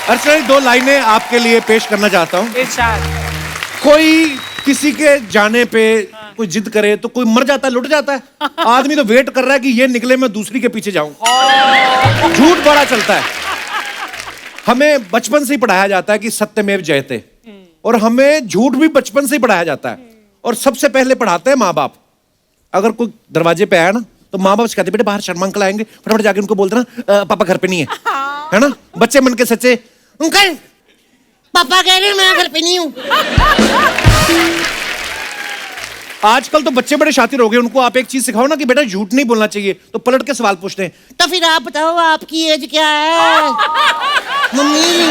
अर्चना, 2 लाइनें आपके लिए पेश करना चाहता हूँ। कोई किसी के जाने पे कोई जिद करे तो कोई मर जाता है, लुट जाता है। आदमी तो वेट कर रहा है कि ये निकले, मैं दूसरी के पीछे जाऊं। झूठ बड़ा चलता है। हमें बचपन से ही पढ़ाया जाता है कि सत्यमेव जयते, और हमें झूठ भी बचपन से ही पढ़ाया जाता है। और सबसे पहले पढ़ाते हैं माँ बाप। अगर कोई दरवाजे पे आया ना तो माँ बाप कहते बेटे बाहर शर्मा अंकल आएंगे, फटाफट जाके उनको बोलते ना पापा घर पे नहीं है ना। बच्चे मन के सच्चे, अंकल पापा कह रहे हैं मैं घर पे नहीं हूं। आजकल तो बच्चे बड़े शातिर हो गए, उनको आप एक चीज सिखाओ ना कि बेटा झूठ नहीं बोलना चाहिए तो पलट के सवाल पूछते हैं, तो फिर आप बताओ आपकी एज क्या है मम्मी।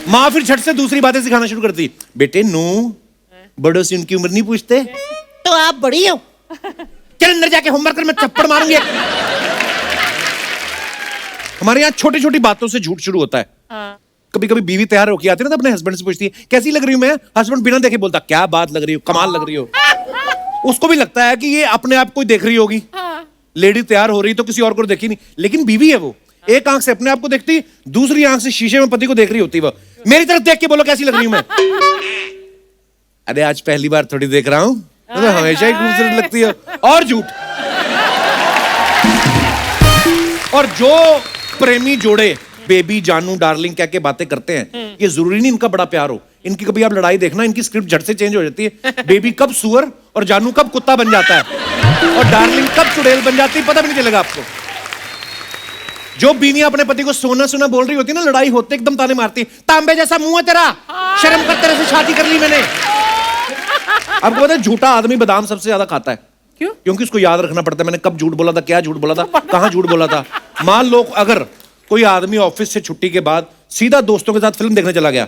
माँ फिर झट से दूसरी बातें सिखाना शुरू करती, बेटे नो बड़ों से उनकी उम्र नहीं पूछते। तो आप बड़ी हो, चल अंदर जाके होमवर्क कर, मैं चप्पड़ मारूंगी। हमारे यहाँ छोटी छोटी बातों से झूठ शुरू होता है। कभी कभी बीवी तैयार होके आती है ना तो अपने हस्बैंड से पूछती है कैसी लग रही हूं मैं। हस्बैंड बिना देखे बोलता क्या बात लग रही हो, कमाल लग रही हो। उसको भी लगता है कि ये अपने आप को देख रही होगी। लेडी तैयार हो रही तो किसी और को देखी नहीं, लेकिन बीवी है वो, एक आंख से अपने आप को देखती, दूसरी आंख से शीशे में पति को देख रही होती। वो मेरी तरफ देख के बोलो कैसी लग रही हूं मैं। अरे आज पहली बार थोड़ी देख रहा हूं, तो हमेशा ही खूबसूरत लगती है। और झूठ। और जो प्रेमी जोड़े बेबी जानू डार्लिंग कह के बातें करते हैं, ये जरूरी नहीं इनका बड़ा प्यार हो। इनकी कभी आप लड़ाई देखना, इनकी स्क्रिप्ट झट से चेंज हो जाती है। बेबी कब सुअर और जानू कब कुत्ता बन जाता है, और डार्लिंग कब चुड़ैल बन जाती है, पता भी नहीं चलेगा आपको। जो बीवियां अपने पति को सोना सोना बोल रही होती है ना, लड़ाई होते एकदम ताने मारती, तांबे जैसा मुंह है तेरा, शर्म कर, तेरे से शादी कर ली मैंने। आपको पता है झूठा आदमी बादाम सबसे ज्यादा खाता है। क्यों? क्योंकि उसको याद रखना पड़ता है मैंने कब झूठ बोला था, क्या झूठ बोला था, कहां झूठ बोला था। मान लो अगर कोई आदमी ऑफिस से छुट्टी के बाद सीधा दोस्तों के साथ फिल्म देखने चला गया,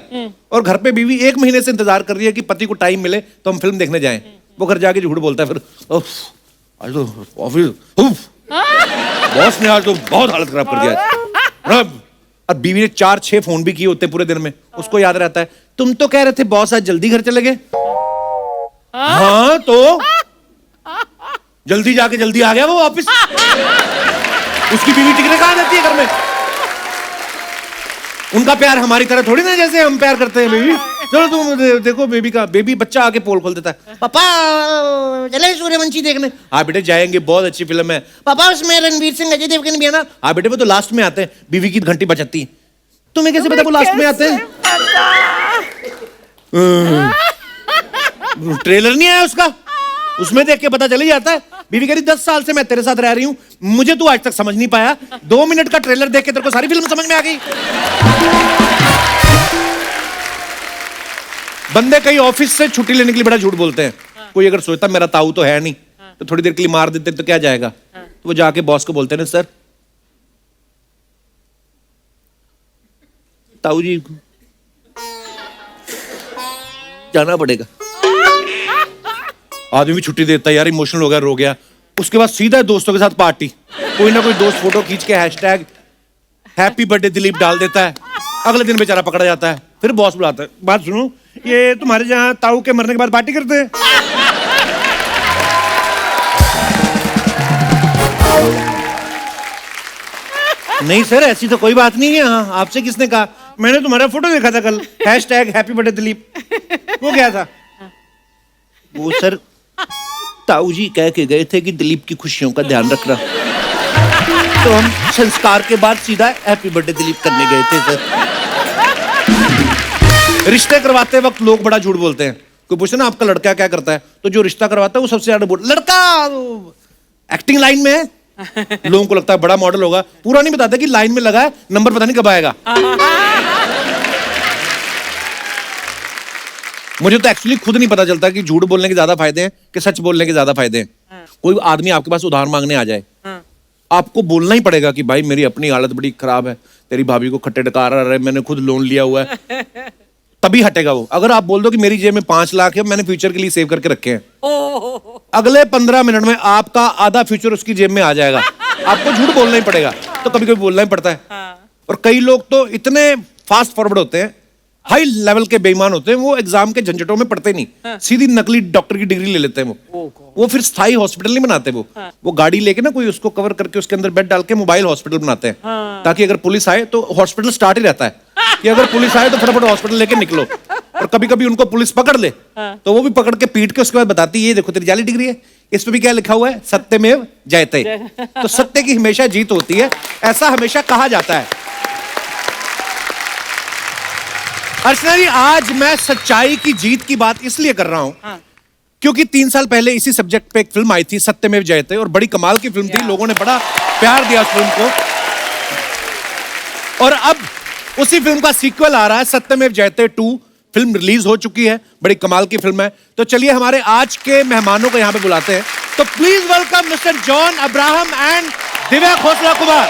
और घर पे बीवी 1 महीने से इंतजार कर रही है कि पति को टाइम मिले तो हम फिल्म देखने जाएं, वो घर जाके झूठ बोलता है फिर, आज तो ऑफिस बॉस ने आज तो बहुत हालत खराब कर दिया। और बीवी ने 4-6 फोन भी किए होते पूरे दिन में, उसको याद रहता है तुम तो कह रहे थे बॉस आज जल्दी घर चले गए। हाँ तो जल्दी जाके जल्दी आ गया वो वापिस। उसकी बीवी टिकने कहां देती है घर में। उनका प्यार हमारी तरह थोड़ी ना जैसे हम प्यार करते हैं बेबी। चलो तुम देखो बेबी का, बेबी बच्चा आके पोल खोल देता है, पापा चले सूर्यवंशी देखने। हाँ बेटे जाएंगे, बहुत अच्छी फिल्म है। पापा उसमें रणवीर सिंह अजय देवगन भी है ना। हाँ बेटे वो तो लास्ट में आते हैं, बीवी की घंटी बजाती है। तुम्हें कैसे पता वो लास्ट में आते हैं? ट्रेलर नहीं आया उसका, उसमें देख के पता चल ही जाता है। बीवी कह रही 10 साल से मैं तेरे साथ रह रही हूं, मुझे तू आज तक समझ नहीं पाया, 2 मिनट का ट्रेलर देख के तेरे को सारी फिल्म समझ में आ गई। बंदे कई ऑफिस से छुट्टी लेने के लिए बड़ा झूठ बोलते हैं। कोई अगर सोचता मेरा ताऊ तो है नहीं, तो थोड़ी देर के लिए मार देते तो क्या जाएगा। तो वो जाके बॉस को बोलते हैं ना सर ताऊ जी जाना पड़ेगा। आदमी भी छुट्टी देता है यार, इमोशनल हो गया, रो गया। उसके बाद सीधा दोस्तों के साथ पार्टी, कोई ना कोई दोस्त फोटो खींच के हैशटैग हैप्पी बर्थडे दिलीप डाल देता है। अगले दिन बेचारा पकड़ा जाता है। फिर बॉस बुलाता है, बात सुनो ये तुम्हारे जहां ताऊ के मरने के बाद पार्टी करते हैं। नहीं सर ऐसी तो कोई बात नहीं है। हाँ आपसे किसने कहा? मैंने तुम्हारा फोटो देखा था कल, हैशटैग हैप्पी बर्थडे दिलीप। वो क्या था? वो सर ताऊ जी कह के गए थे कि दिलीप की खुशियों का ध्यान रखना, तो हम संस्कार के बाद सीधा हैप्पी बर्थडे दिलीप करने गए थे सर। रिश्ते करवाते वक्त लोग बड़ा झूठ बोलते हैं। कोई पूछे ना आपका लड़का क्या करता है, तो जो रिश्ता करवाता है वो सबसे ज्यादा बोल, लड़का एक्टिंग लाइन में है। लोगों को लगता है बड़ा मॉडल होगा, पूरा नहीं बताता कि लाइन में लगा है, नंबर पता नहीं कब आएगा। मुझे तो एक्चुअली खुद नहीं पता चलता कि झूठ बोलने के ज्यादा फायदे हैं कि सच बोलने के ज्यादा फायदे हैं। कोई आदमी आपके पास उधार मांगने आ जाए, आपको बोलना ही पड़ेगा कि भाई मेरी अपनी हालत बड़ी खराब है, तेरी भाभी को खट्टे डकार आ रहा है, मैंने खुद लोन लिया हुआ है, तभी हटेगा वो। अगर आप बोल दो कि मेरी जेब में 5 लाख है, मैंने फ्यूचर के लिए सेव करके रखे हैं, अगले 15 मिनट में आपका आधा फ्यूचर उसकी जेब में आ जाएगा। आपको झूठ बोलना ही पड़ेगा, तो कभी कभी बोलना ही पड़ता है। और कई लोग तो इतने फास्ट फॉरवर्ड होते हैं, हाई लेवल के बेईमान होते हैं, वो एग्जाम के झंझटों में पढ़ते नहीं, सीधी नकली डॉक्टर की डिग्री ले लेते हैं वो। वो फिर स्थायी हॉस्पिटल नहीं बनाते वो गाड़ी लेके ना कोई उसको कवर करके उसके अंदर बेड डाल के मोबाइल हॉस्पिटल बनाते हैं, ताकि अगर पुलिस आए तो हॉस्पिटल स्टार्ट ही रहता है कि अगर पुलिस आए तो फटाफट हॉस्पिटल लेके निकलो। और कभी कभी उनको पुलिस पकड़ ले तो वो भी पकड़ के पीट के उसके बाद बताती है, ये देखो तेरी जाली डिग्री है, इस पे भी क्या लिखा हुआ है, सत्यमेव जयते। तो सत्य की हमेशा जीत होती है, ऐसा हमेशा कहा जाता है। अर्चना जी, आज मैं सच्चाई की जीत की बात इसलिए कर रहा हूं क्योंकि 3 साल पहले इसी सब्जेक्ट पे एक फिल्म आई थी, सत्यमेव जयते, और बड़ी कमाल की फिल्म थी, लोगों ने बड़ा प्यार दिया उस फिल्म को। और अब उसी फिल्म का सीक्वल आ रहा है, सत्यमेव जयते 2। फिल्म रिलीज हो चुकी है, बड़ी कमाल की फिल्म है। तो चलिए हमारे आज के मेहमानों को यहां पे बुलाते हैं। तो please welcome mister John Abraham and Divya Khosla Kumar.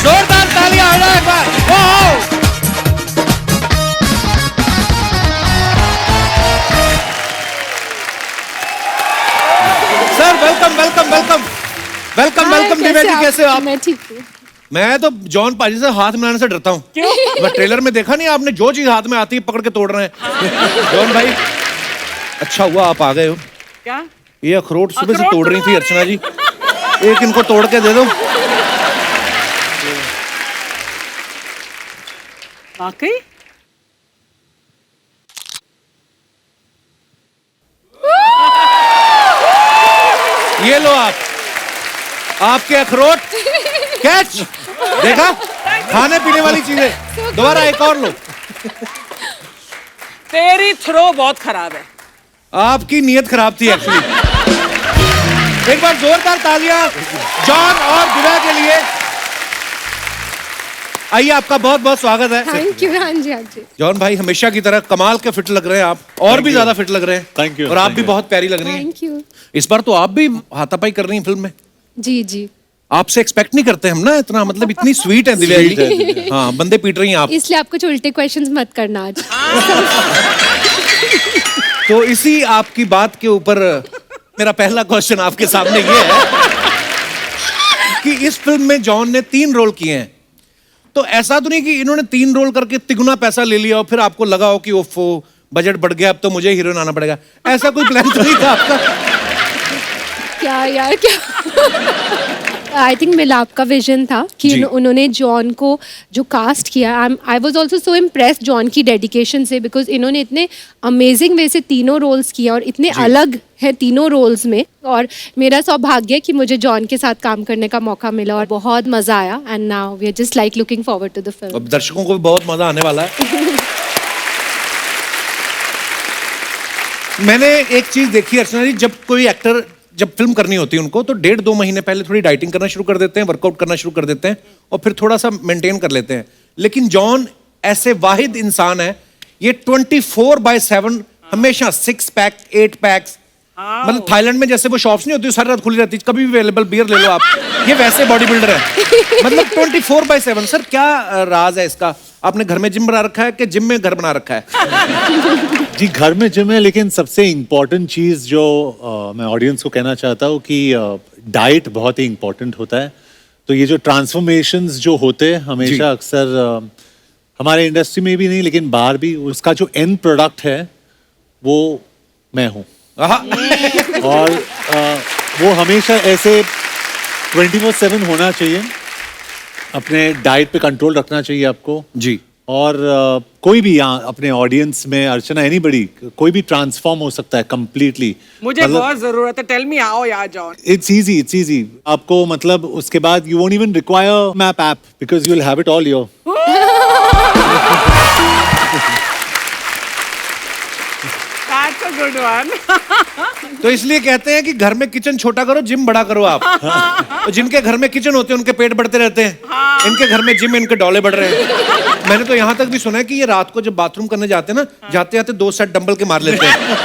जोरदार तालियां हो जाए एक बार। Sir welcome welcome welcome welcome welcome. Divya ji कैसे हो आप? मैं ठीक हूँ। मैं तो जॉन पाजी से हाथ मिलाने से डरता हूँ। क्यों? मैं ट्रेलर में देखा नहीं आपने, जो चीज हाथ में आती है पकड़ के तोड़ रहे हैं। जॉन भाई अच्छा हुआ आप आ गए हो। क्या? ये अखरोट सुबह से तोड़ रही थी अर्चना जी, एक इनको तोड़ के दे दो। वाकई? ये लो आप, आपके अखरोट कैच। देखा, खाने पीने वाली चीजें। दोबारा एक और लो। तेरी थ्रो बहुत खराब है। आपकी नीयत खराब थी एक्चुअली। एक बार जोरदार तालियां जॉन और दिव्या के लिए। आइए, आपका बहुत बहुत स्वागत है। Thank you. हाँ जी, हाँ जी। जॉन भाई हमेशा की तरह कमाल के फिट लग रहे हैं आप, और भी ज्यादा फिट लग रहे हैं। Thank you. और आप भी बहुत प्यारी लग रही हैं। Thank you. इस बार तो आप भी हाथापाई कर रही हैं फिल्म में। जी जी। आपसे एक्सपेक्ट नहीं करते हम ना इतना, मतलब इतनी स्वीट है दिव्या जी। हाँ, बंदे पीट रही हैं आप। इसलिए आपको उल्टे क्वेश्चंस मत करना आज। तो इसी आपकी बात के ऊपर मेरा पहला क्वेश्चन आपके सामने ये है कि इस फिल्म में जॉन ने 3 रोल किए हैं, तो ऐसा तो नहीं कि इन्होंने 3 रोल करके तिगुना पैसा ले लिया और फिर आपको लगा हो कि ओफो बजट बढ़ गया, अब तो मुझे हीरोइन आना पड़ेगा, ऐसा कोई प्लान तो नहीं था आपका? क्या यार, क्या? आई थिंक मिलाप का विजन था कि उन्होंने जॉन को जो कास्ट किया, I was also so impressed John की डेडिकेशन से, बिकॉज इन्होंने इतने अमेजिंग वे से तीनों रोल्स किया और इतने अलग है तीनों रोल्स में। और मेरा सौभाग्य है कि मुझे जॉन के साथ काम करने का मौका मिला और बहुत मजा आया। And now we are just like looking forward to the film. अब दर्शकों को भी बहुत मजा आने वाला है। मैंने एक चीज देखी अर्चना जी, जब कोई एक्टर जब फिल्म करनी होती है उनको तो 1.5-2 महीने पहले थोड़ी डाइटिंग करना शुरू कर देते हैं, वर्कआउट करना शुरू कर देते हैं और फिर थोड़ा सा मेंटेन कर लेते हैं। लेकिन जॉन ऐसे वाहिद इंसान है, ये 24/7 हमेशा 6 पैक 8 पैक्स, मतलब थाईलैंड में जैसे वो शॉप्स नहीं होती सारी रात खुली रहती, कभी भी अवेलेबल बियर ले लो आप, ये वैसे बॉडी बिल्डर है। मतलब 24/7। सर क्या राज है इसका? आपने घर में जिम बना रखा है कि जिम में घर बना रखा है? जी घर में जिम है, लेकिन सबसे इम्पोर्टेंट चीज़ जो मैं ऑडियंस को कहना चाहता हूँ कि डाइट बहुत ही इम्पोर्टेंट होता है। तो ये जो ट्रांसफॉर्मेशंस जो होते हैं हमेशा अक्सर हमारे इंडस्ट्री में भी नहीं लेकिन बाहर भी, उसका जो एंड प्रोडक्ट है वो मैं हूँ। और वो हमेशा ऐसे 24/7 होना चाहिए, अपने डाइट पे कंट्रोल रखना चाहिए आपको जी। और कोई भी यहाँ अपने ऑडियंस में अर्चना एनीबडी कोई भी ट्रांसफॉर्म हो सकता है कंप्लीटली। मुझे बहुत जरूरत है, टेल मी हाउ यार जॉन। इट्स इजी आपको, मतलब उसके बाद you won't even require map app because you will have it all your. That's a good one. तो इसलिए कहते हैं कि घर में किचन छोटा करो, जिम बड़ा करो आप। तो जिनके घर में किचन होते हैं उनके पेट बढ़ते रहते हैं, इनके घर में जिम, इनके डोले बढ़ रहे हैं। मैंने तो यहाँ तक भी सुना है कि ये रात को जब बाथरूम करने जाते हैं ना, जाते जाते 2 सेट डंबल के मार लेते हैं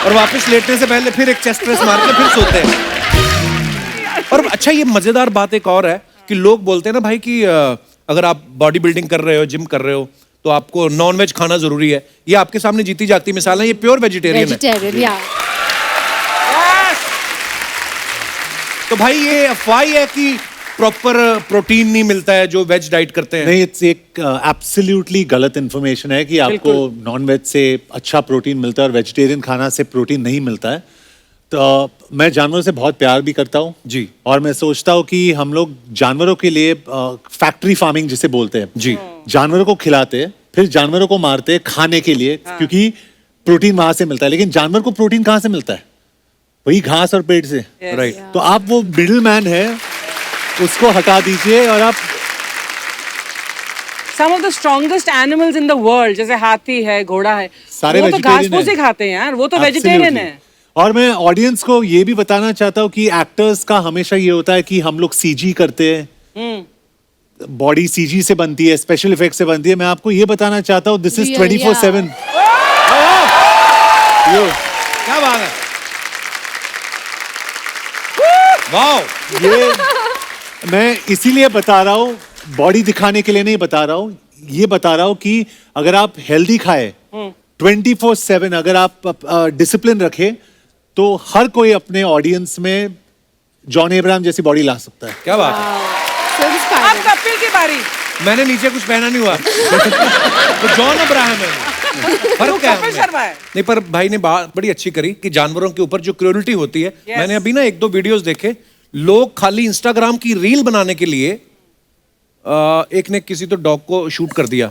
और वापस लेटने से पहले फिर एक चेस्ट प्रेस मार के फिर सोते हैं। और अच्छा, ये मजेदार बात एक और है कि लोग बोलते हैं ना भाई कि अगर आप बॉडी बिल्डिंग कर रहे हो, जिम कर रहे हो, तो आपको नॉन वेज खाना जरूरी है। ये आपके सामने जीती जाती मिसाल है, ये प्योर वेजिटेरियन है। तो भाई ये अफवाह है कि प्रॉपर प्रोटीन नहीं मिलता है जो वेज डाइट करते हैं? नहीं, इट्स एक एब्सोल्युटली गलत इन्फॉर्मेशन है कि आपको नॉन वेज से अच्छा प्रोटीन मिलता है और वेजिटेरियन खाना से प्रोटीन नहीं मिलता है। तो मैं जानवरों से बहुत प्यार भी करता हूँ जी। और मैं सोचता हूँ कि हम लोग जानवरों के लिए फैक्ट्री फार्मिंग जिसे बोलते हैं जी, जानवरों को खिलाते हैं, फिर जानवरों को मारते हैं खाने के लिए, क्योंकि प्रोटीन वहां से मिलता है। लेकिन जानवर को प्रोटीन कहाँ से मिलता है? वही घास और पेट से। राइट। तो आप वो मिडिल मैन है, उसको हटा दीजिए और आप Some of the strongest animals in the world, जैसे हाथी है, घोड़ा है, सारे वो तो घास vegetarian फूस ही हैं। खाते हैं यार, वो तो वेजिटेरियन Absolutely. है। और मैं ऑडियंस को ये भी बताना चाहता हूँ कि एक्टर्स का हमेशा ये होता है कि हम लोग सीजी करते हैं, बॉडी सीजी से बनती है, स्पेशल इफेक्ट से बनती है। मैं आपको ये बताना चाहता हूँ, दिस इज Real, 24/7। क्या बात है, वाह। ये मैं इसीलिए बता रहा हूँ, बॉडी दिखाने के लिए नहीं बता रहा हूँ, ये बता रहा हूँ कि अगर आप हेल्दी खाए 24/7, अगर आप डिसिप्लिन रखे, तो हर कोई अपने ऑडियंस में जॉन अब्राहम जैसी बॉडी ला सकता है। क्या बात है, So अब inspiring. कपिल की बारी। मैंने नीचे कुछ पहना नहीं हुआ। तो जॉन अब्राहम है, फर्क क्या है कपिल उनमें? शर्मा है। नहीं, पर भाई ने बात बड़ी अच्छी करी कि जानवरों के ऊपर जो क्रूरल्टी होती है। Yes. मैंने अभी ना 1-2 वीडियोस देखे, लोग खाली इंस्टाग्राम की रील बनाने के लिए एक ने किसी तो डॉग को शूट कर दिया,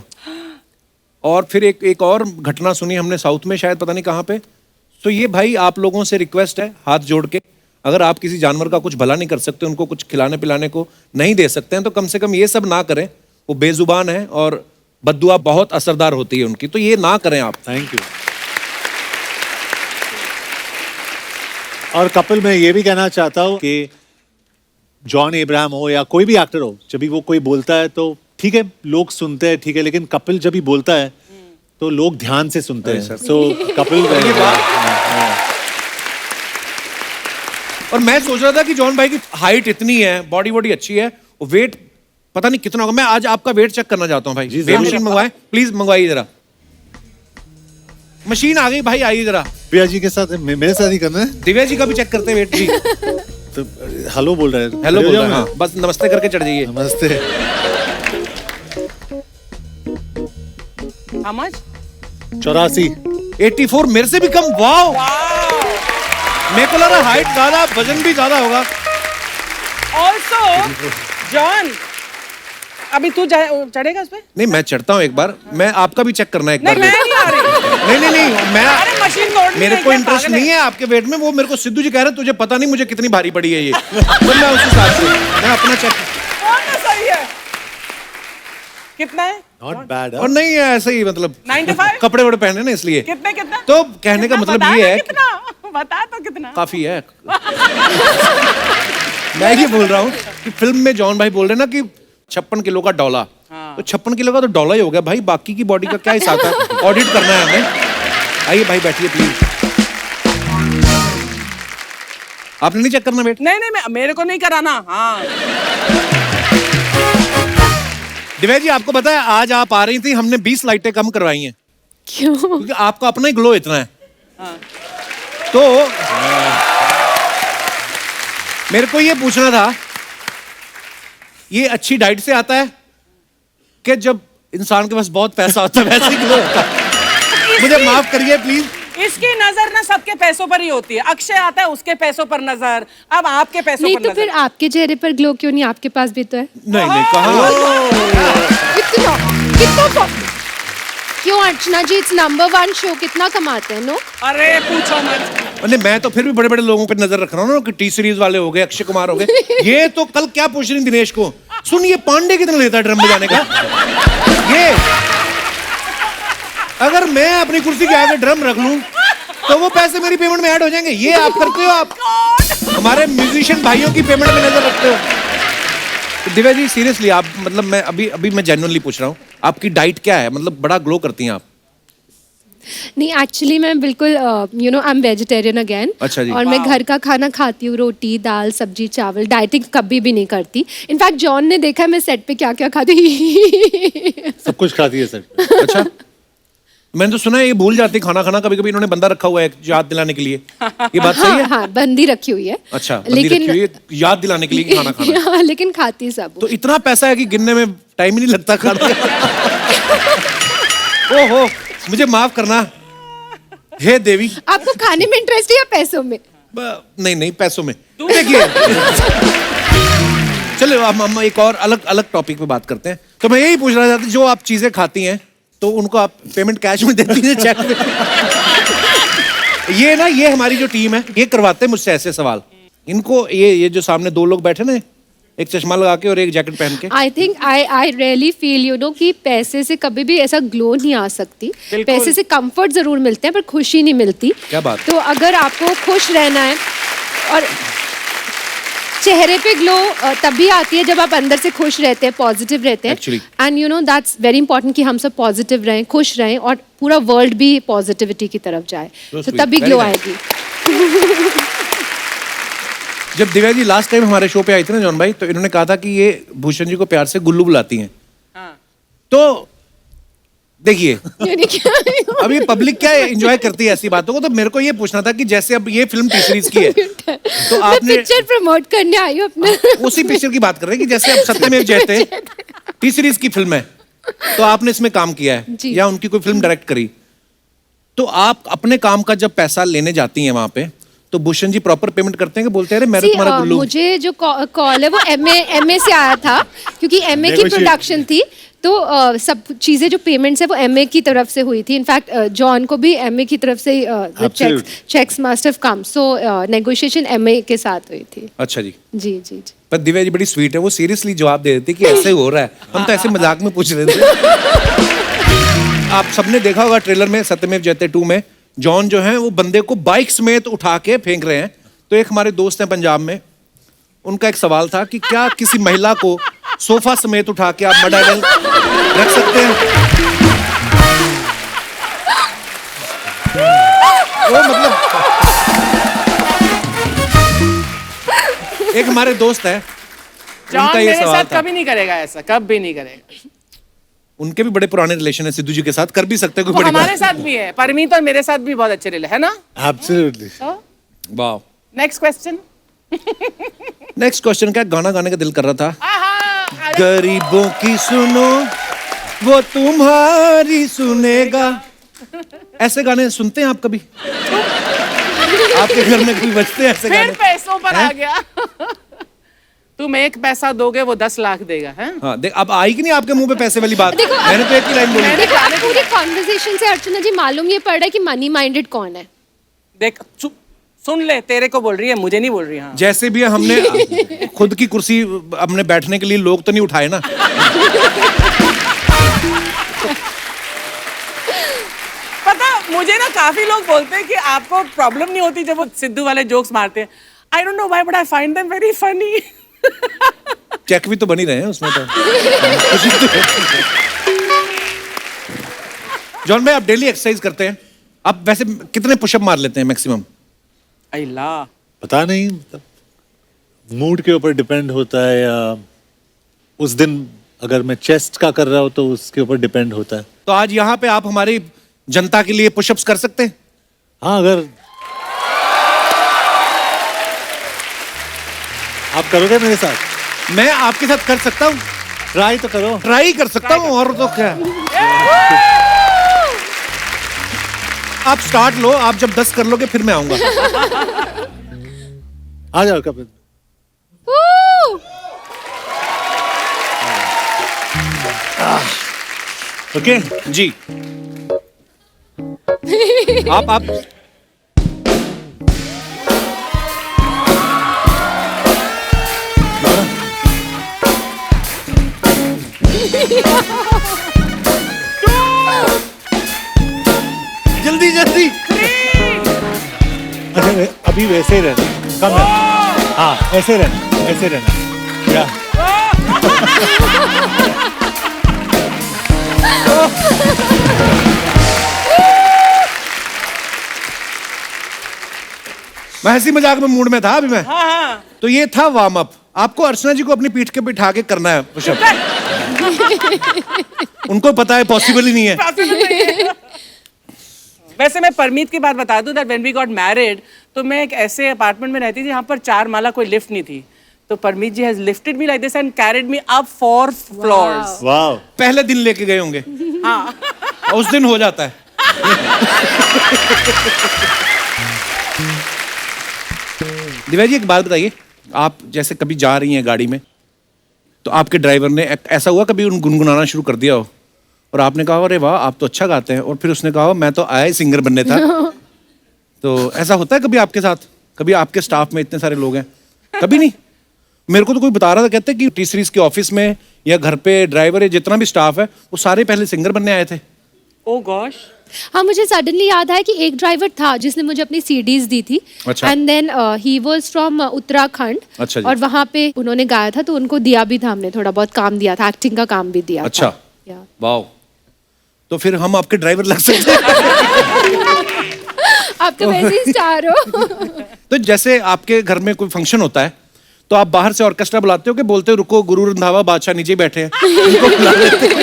और फिर एक और घटना सुनी हमने साउथ में, शायद पता नहीं कहाँ पे। तो ये भाई आप लोगों से रिक्वेस्ट है, हाथ जोड़ के, अगर आप किसी जानवर का कुछ भला नहीं कर सकते, उनको कुछ खिलाने पिलाने को नहीं दे सकते हैं, तो कम से कम ये सब ना करें। वो बेजुबान है और बद्दुआ बहुत असरदार होती है उनकी, तो ये ना करें आप। Thank you. और कपिल, मैं ये भी कहना चाहता हूँ कि जॉन अब्राहम हो या कोई भी एक्टर हो, जब भी वो कोई बोलता है तो ठीक है, लोग सुनते हैं, ठीक है, लेकिन कपिल जब भी बोलता है तो लोग ध्यान से सुनते हैं। सो कपिल, और मैं सोच रहा था कि जॉन भाई की हाइट इतनी है, बॉडी बॉडी अच्छी है, वेट पता नहीं कितना होगा। मैं आज आपका वेट चेक करना चाहता हूँ भाई। जी, वेट जरूर। मशीन मंगवाएं प्लीज, मंगवाइए जरा। मशीन आ गई भाई, आइए जरा। प्रिया जी के साथ मेरे साथ ही करना है। दिव्या जी का भी चेक करते हैं वेट जी। तो हेलो बोल रहे हैं। हेलो बोल रहे हैं, हाँ, बस नमस्ते करके चढ़ जाइए। नमस्ते। How much? 84। 84, मेरे से भी कम। वाओ, मेरे को लगा हाइट ज्यादा, वजन भी ज्यादा होगा। Also, जॉन, अभी तू चढ़ेगा उस पे? नहीं, मैं चढ़ता हूँ एक बार, मैं आपका भी चेक करना है एक नहीं, बार। मैं नहीं आ रही। नहीं, मैं अरे मशीन तोड़नी मेरे है, को क्या इंटरेस्ट पागल है? नहीं है आपके वेट में। वो मेरे को सिद्धू जी कह रहे हैं तुझे पता नहीं मुझे कितनी भारी पड़ी है ये। तो मैं उस हिसाब से मैं अपना चेक। कौन सा सही है? कितना है? Not bad. और नहीं है ऐसे ही, मतलब 95? कपड़े वड़े पहने ना इसलिए। कितने कितना? तो कहने का कितना? मतलब बता ये तो है कितना? बता तो कितना? काफी है। मैं ये बोल रहा हूँ कि फिल्म में जॉन भाई बोल रहे हैं ना कि 56 किलो का डॉला, तो 56 किलो का तो डॉला ही हो गया भाई, बाकी की बॉडी का क्या हिसाब है? ऑडिट करना है हमें। आइए भाई बैठिए प्लीज। आपने नहीं चेक करना वेट? नहीं, मेरे को नहीं कराना। हाँ, दिव्या जी आपको पता है आज आप आ रही थी, हमने 20 लाइटें कम करवाई हैं क्यों? क्योंकि आपका अपना ही ग्लो इतना है। हाँ। तो मेरे को ये पूछना था, ये अच्छी डाइट से आता है कि जब इंसान के पास बहुत पैसा होता है वैसे ही ग्लो होता है? मुझे माफ करिए प्लीज। इसकी नजर ना सबके पैसों पर ही होती है। अक्षय आता है, उसके पैसों पर नजर, अब आपके पैसों नहीं पर तो नजर। फिर आपके चेहरे पर ग्लो क्यों नहीं? आपके पास भी तो है। नहीं कहाँ। कितना कितना क्यों अर्चना जी? इट्स नंबर 1 शो, कितना कमाते हैं? नो, अरे पूछो मत। नहीं, मैं तो फिर भी बड़े बड़े लोगों पे नजर रख रहा हूँ ना, कि टी सीरीज वाले हो गए, अक्षय कुमार हो गए। ये तो कल क्या पूछ रही दिनेश को, सुन ये पांडे कितना लेता है ड्रम बजाने का? ये अगर मैं अपनी कुर्सी के आगे ड्रम रख लूं तो वो पैसे मेरी पेमेंट में ऐड हो जाएंगे। ये आप करते हो, आप हमारे म्यूजिशियन भाइयों की पेमेंट में नजर रखते हो। तो दिव्या जी सीरियसली आप, मतलब मैं अभी मैं जेन्युइनली पूछ रहा हूँ, आपकी डाइट क्या है? मतलब बड़ा ग्लो करती हैं आप। नहीं एक्चुअली मैं बिल्कुल आई एम वेजिटेरियन अगेन। अच्छा जी। और मैं घर का खाना खाती हूँ, रोटी दाल सब्जी चावल, डाइटिंग कभी भी नहीं करती। इनफैक्ट जॉन ने देखा है मैं सेट पे क्या क्या खाती। सब कुछ खाती है सर। अच्छा, मैंने तो सुना है ये भूल जाती खाना खाना, कभी कभी इन्होंने बंदा रखा हुआ है याद दिलाने के लिए, ये बात सही है? हाँ, बंदी रखी हुई है। अच्छा, बंदी रखी हुई है याद दिलाने के लिए कि खाना खाना। हाँ, लेकिन खाती सब। तो इतना पैसा है कि गिनने में टाइम ही नहीं लगता खाने ओहो, मुझे माफ करना हे देवी। आपको खाने में इंटरेस्ट है या पैसों में? नहीं पैसों में। देखिए चलो हम एक और अलग अलग टॉपिक पे बात करते हैं। तो मैं यही पूछना चाहता हूँ, जो आप चीजें खाती हैं तो उनको आप पेमेंट कैश में देती हैं चेक में? ये हमारी जो टीम है ये करवाते हैं मुझसे ऐसे सवाल। इनको ये जो सामने दो लोग बैठे ना, एक चश्मा लगा के और एक जैकेट पहन के, I think I really feel you know कि पैसे से कभी भी ऐसा ग्लो नहीं आ सकती। पैसे से कंफर्ट जरूर मिलते हैं पर खुशी नहीं मिलती। क्या बात। तो अगर आपको खुश रहना है, और चेहरे पे ग्लो तभी आती है जब आप अंदर से खुश रहते हैं, पॉजिटिव रहते हैं। And you know that's very important कि हम सब पॉजिटिव रहें, खुश रहें और पूरा वर्ल्ड भी पॉजिटिविटी की तरफ जाए, तो तभी ग्लो आएगी। जब दिव्या जी लास्ट टाइम हमारे शो पे आई थी ना जॉन भाई, तो इन्होंने कहा था कि ये भूषण जी को प्यार से गुल्लू बुलाती हैं। तो देखिए अब ये पब्लिक क्या एंजॉय करती है ऐसी बातों को, तो मेरे को ये पूछना था कि जैसे अब ये फिल्म टी सीरीज की है तो आपने पिक्चर प्रमोट करने आई हूँ अपना। उसी पिक्चर की बात कर रहे हैं कि जैसे अब सत्यमेव जयते टी सीरीज की फिल्म है, तो आपने इसमें काम किया है या उनकी कोई फिल्म डायरेक्ट करी, तो आप अपने काम का जब पैसा लेने जाती हैं वहां पे, तो भूषण जी प्रॉपर पेमेंट करते हैं कि बोलते हैं अरे मेरा तुम्हारा गुल्लू? मुझे जो कॉल है वो एमए से आया था, क्योंकि एमए की प्रोडक्शन थी, तो सब चीजें जो पेमेंट्स है वो एमए की तरफ से हुई थी। इनफैक्ट जॉन को भी एमए की तरफ से checks must have come, so negotiation MA के साथ हुई थी। अच्छा जी जी जी जी। पर दिव्या जी बड़ी स्वीट है, वो सीरियसली जवाब दे देती कि ऐसे हो रहा है, हम तो ऐसे मजाक में पूछ रहे थे। आप सबने देखा होगा ट्रेलर में सत्यमेव जयते 2 में जॉन जो है वो बंदे को बाइक समेत उठा के फेंक रहे हैं। तो एक हमारे दोस्त हैं पंजाब में, उनका एक सवाल था कि क्या किसी महिला को सोफा समेत उठा के आप मडाइल रख सकते हैं? वो मतलब एक हमारे दोस्त है, जॉन मेरे साथ कभी नहीं करेगा ऐसा, कभी नहीं करेगा। उनके भी बड़े पुराने रिलेशन है सिद्धू जी के साथ, कर भी सकते हैं कोई बड़ी हमारे साथ भी है, परमीत और मेरे साथ भी बहुत अच्छे रिले है ना? एब्सोल्युटली। वाह। Next question. नेक्स्ट क्वेश्चन क्या, गाना गाने का दिल कर रहा था। गरीबों की सुनो वो तुम्हारी सुनेगा। ऐसे गाने सुनते हैं आप कभी? आपके घर में कभी बजते हैं ऐसे गाने? फिर पैसों पर आ गया। तुम 1 पैसा दोगे वो 10 लाख देगा, है? हाँ, देख अब आई कि नहीं आपके मुंह पे पैसे वाली बात? मैंने तो एक ही लाइन बोली। देखो पूरी कॉन्वर्सेशन से अर्चना जी मालूम ये पड़ रहा है कि मनी माइंडेड कौन है। देख सुन ले, तेरे को बोल रही है, मुझे नहीं बोल रही। हाँ। जैसे भी हमने खुद की कुर्सी अपने बैठने के लिए लोग तो नहीं उठाए ना। पता मुझे ना काफी लोग बोलते हैं कि आपको प्रॉब्लम नहीं होती जब वो सिद्धू वाले जोक्स मारते हैं। I don't know why but I find them very funny. Check भी तो बनी रहे हैं उसमें तो। जॉन भाई आप डेली एक्सरसाइज करते हैं, आप वैसे कितने पुशअप मार लेते हैं मैक्सिमम? अल्लाह पता नहीं, मूड के ऊपर डिपेंड होता है, या उस दिन अगर मैं चेस्ट का कर रहा हूँ तो उसके ऊपर डिपेंड होता है। तो आज यहाँ पे आप हमारी जनता के लिए पुशअप्स कर सकते हैं? हाँ, अगर आप करोगे मेरे साथ? मैं आपके साथ कर सकता हूँ, ट्राई तो करो। ट्राई कर सकता हूँ, और तो क्या। आप स्टार्ट लो, आप जब 10 कर लोगे फिर मैं आऊंगा। आ जाओ कपिल। ओके जी। आप जल्दी जल्दी। अच्छा अभी वैसे ही रहना, कम है। हाँ ऐसे रहना, ऐसे रहना या। मैं हंसी मजाक में मूड में था अभी मैं। हाँ हाँ। तो ये था वार्म अप। आपको अर्चना जी को अपनी पीठ के बिठा के करना है पुशअप। उनको पता है पॉसिबल ही नहीं है। वैसे मैं परमीत की बात बता दूं that when we got married तो मैं एक ऐसे अपार्टमेंट में रहती थी जहाँ पर 4 माला कोई लिफ्ट नहीं थी तो Parmeet ji has lifted me like this and carried me up 4 floors वाह पहले दिन लेके गए होंगे हाँ उस दिन हो जाता है। दिव्या जी एक बात बताइए, आप जैसे कभी जा रही हैं गाड़ी में तो आपके ड्राइवर ने ऐसा हुआ कभी उन गुनगुनाना शुरू कर दिया हो और आपने कहा अरे वाह आप तो अच्छा गाते हैं, और फिर उसने कहा मैं तो आया ही सिंगर बनने था। तो ऐसा होता है कभी आपके साथ? कभी आपके स्टाफ में इतने सारे लोग हैं? कभी नहीं? मेरे को तो कोई बता रहा था, कहते कि टी सीरीज के ऑफिस में या घर पे ड्राइवर है जितना भी स्टाफ है वो सारे पहले सिंगर बनने आए थे। ओह गॉश। हाँ, मुझे सडनली याद आया कि एक ड्राइवर था जिसने मुझे अपनी सीडीज दी थी अच्छा। And then he was from Uttarakhand. अच्छा जी। और वहाँ पे उन्होंने गाया था तो उनको दिया भी था, हमने थोड़ा बहुत काम दिया था, एक्टिंग का काम भी दिया अच्छा था। Yeah. वाह, तो फिर हम आपके ड्राइवर लग सकते हैं। आप तो वैसे ही स्टार हो। तो जैसे आपके घर में कोई फंक्शन होता है तो आप बाहर से ऑर्केस्ट्रा बुलाते हो कि बोलते हो रुको गुरु रंधावा बादशाह नीचे ही बैठे हैं उनको बुला लेते हैं?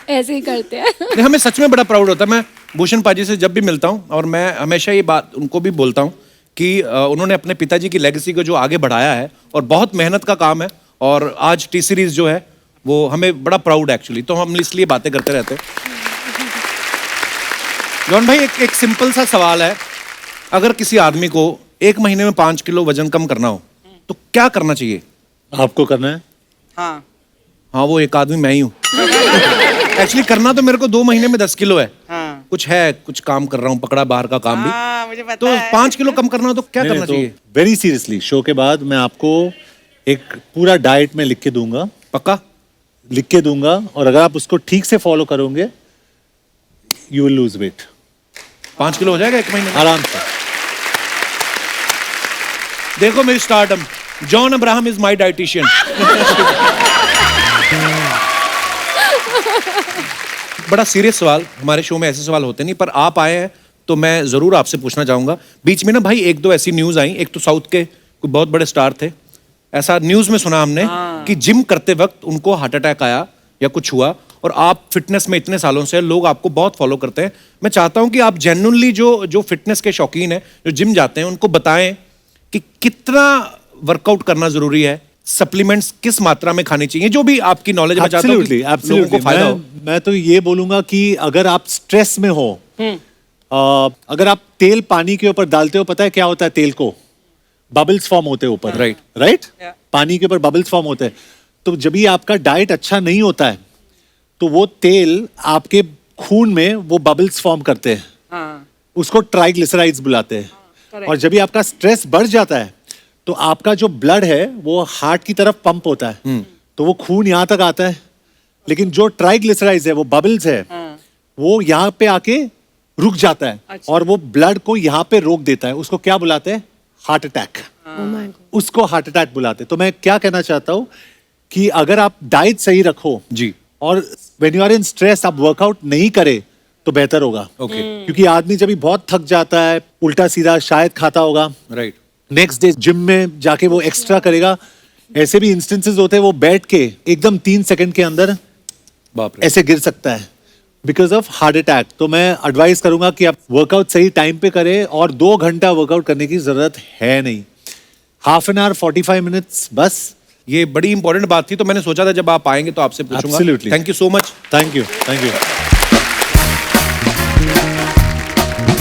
ऐसे ही करते हैं। नहीं, हमें सच में बड़ा प्राउड होता है। मैं भूषण पाजी से जब भी मिलता हूँ और मैं हमेशा ये बात उनको भी बोलता हूँ कि उन्होंने अपने पिताजी की लेगेसी को जो आगे बढ़ाया है और बहुत मेहनत का काम है, और आज टी सीरीज जो है वो हमें बड़ा प्राउड एक्चुअली, तो हम इसलिए बातें करते रहते हैं। जॉन भाई एक सिंपल सा सवाल है, अगर किसी आदमी को 1 महीने में 5 किलो वजन कम करना हो तो क्या करना चाहिए? आपको करना है? हाँ हाँ, वो एक आदमी मैं ही हूँ। एक्चुअली करना तो मेरे को 2 महीने में 10 किलो है। हाँ कुछ है, कुछ काम कर रहा हूँ, पकड़ा बाहर का काम भी। हाँ मुझे पता तो है। 5 किलो कम करना हो तो क्या करना चाहिए? वेरी सीरियसली शो के बाद मैं आपको एक पूरा डाइट में लिख के दूंगा, पक्का? लिख के दूंगा, और अगर आप उसको ठीक से फॉलो करोगे you will lose weight. 5 kilo हो जाएगा 1 महीने में? आराम से। देखो मेरी startup, John Abraham is my dietitian. बड़ा सीरियस सवाल, हमारे शो में ऐसे सवाल होते नहीं, पर आप आए हैं तो मैं जरूर आपसे पूछना चाहूंगा। बीच में ना भाई 1-2 ऐसी न्यूज आई, एक तो साउथ के कोई बहुत बड़े स्टार थे, ऐसा न्यूज में सुना हमने कि जिम करते वक्त उनको हार्ट अटैक आया या कुछ हुआ, और आप फिटनेस में इतने सालों से, लोग आपको बहुत फॉलो करते हैं। मैं चाहता हूं कि आप जेन्युइनली जो फिटनेस के शौकीन हैं, जो जिम जाते हैं, उनको बताएं कि कितना वर्कआउट करना जरूरी है, सप्लीमेंट्स किस मात्रा में खानी चाहिए, जो भी आपकी नॉलेज में चाहता हूं कि लोगों को फायदा हो। मैं तो ये बोलूंगा कि अगर आप स्ट्रेस में हो, अगर आप तेल पानी के ऊपर डालते हो, पता है क्या होता है? तेल को बबल्स फॉर्म होते हैं ऊपर, Right. राइट? Yeah. पानी के ऊपर बबल्स फॉर्म होते हैं। तो जब भी आपका डाइट अच्छा नहीं होता है तो वो तेल आपके खून में वो बबल्स फॉर्म करते हैं, हाँ उसको ट्राइग्लिसराइड्स बुलाते हैं। correct. और जब भी आपका स्ट्रेस बढ़ जाता है तो आपका जो ब्लड है वो हार्ट की तरफ पंप होता है, तो वो खून यहाँ तक आता है, लेकिन जो ट्राइग्लिसराइड्स है, वो बबल्स है, वो यहाँ पे आके रुक जाता है। अच्छा। और वो ब्लड को यहाँ पे रोक देता है। उसको क्या बुलाते हैं? Heart attack. Oh my God. उसको हार्ट अटैक बुलाते हैं। तो मैं क्या कहना चाहता हूँ कि अगर आप डाइट सही रखो जी, और when you are in stress आप वर्कआउट नहीं करे तो बेहतर होगा। ओके, क्योंकि आदमी जब भी बहुत थक जाता है, उल्टा सीधा शायद खाता होगा, राइट। नेक्स्ट डे जिम में जाके वो एक्स्ट्रा करेगा। ऐसे भी इंस्टेंसेस होते हैं वो बैठ के एकदम 3 सेकंड के अंदर बाप रे। ऐसे गिर सकता है बिकॉज ऑफ हार्ट अटैक। तो मैं एडवाइस करूंगा कि आप वर्कआउट सही टाइम पे करें, और 2 घंटा वर्कआउट करने की जरूरत है नहीं, हाफ एन आवर 45 मिनट्स बस। ये बड़ी इंपॉर्टेंट बात थी, तो मैंने सोचा था जब आप आएंगे तो आपसे पूछूंगा। Absolutely. Thank you so much. Thank you, thank you.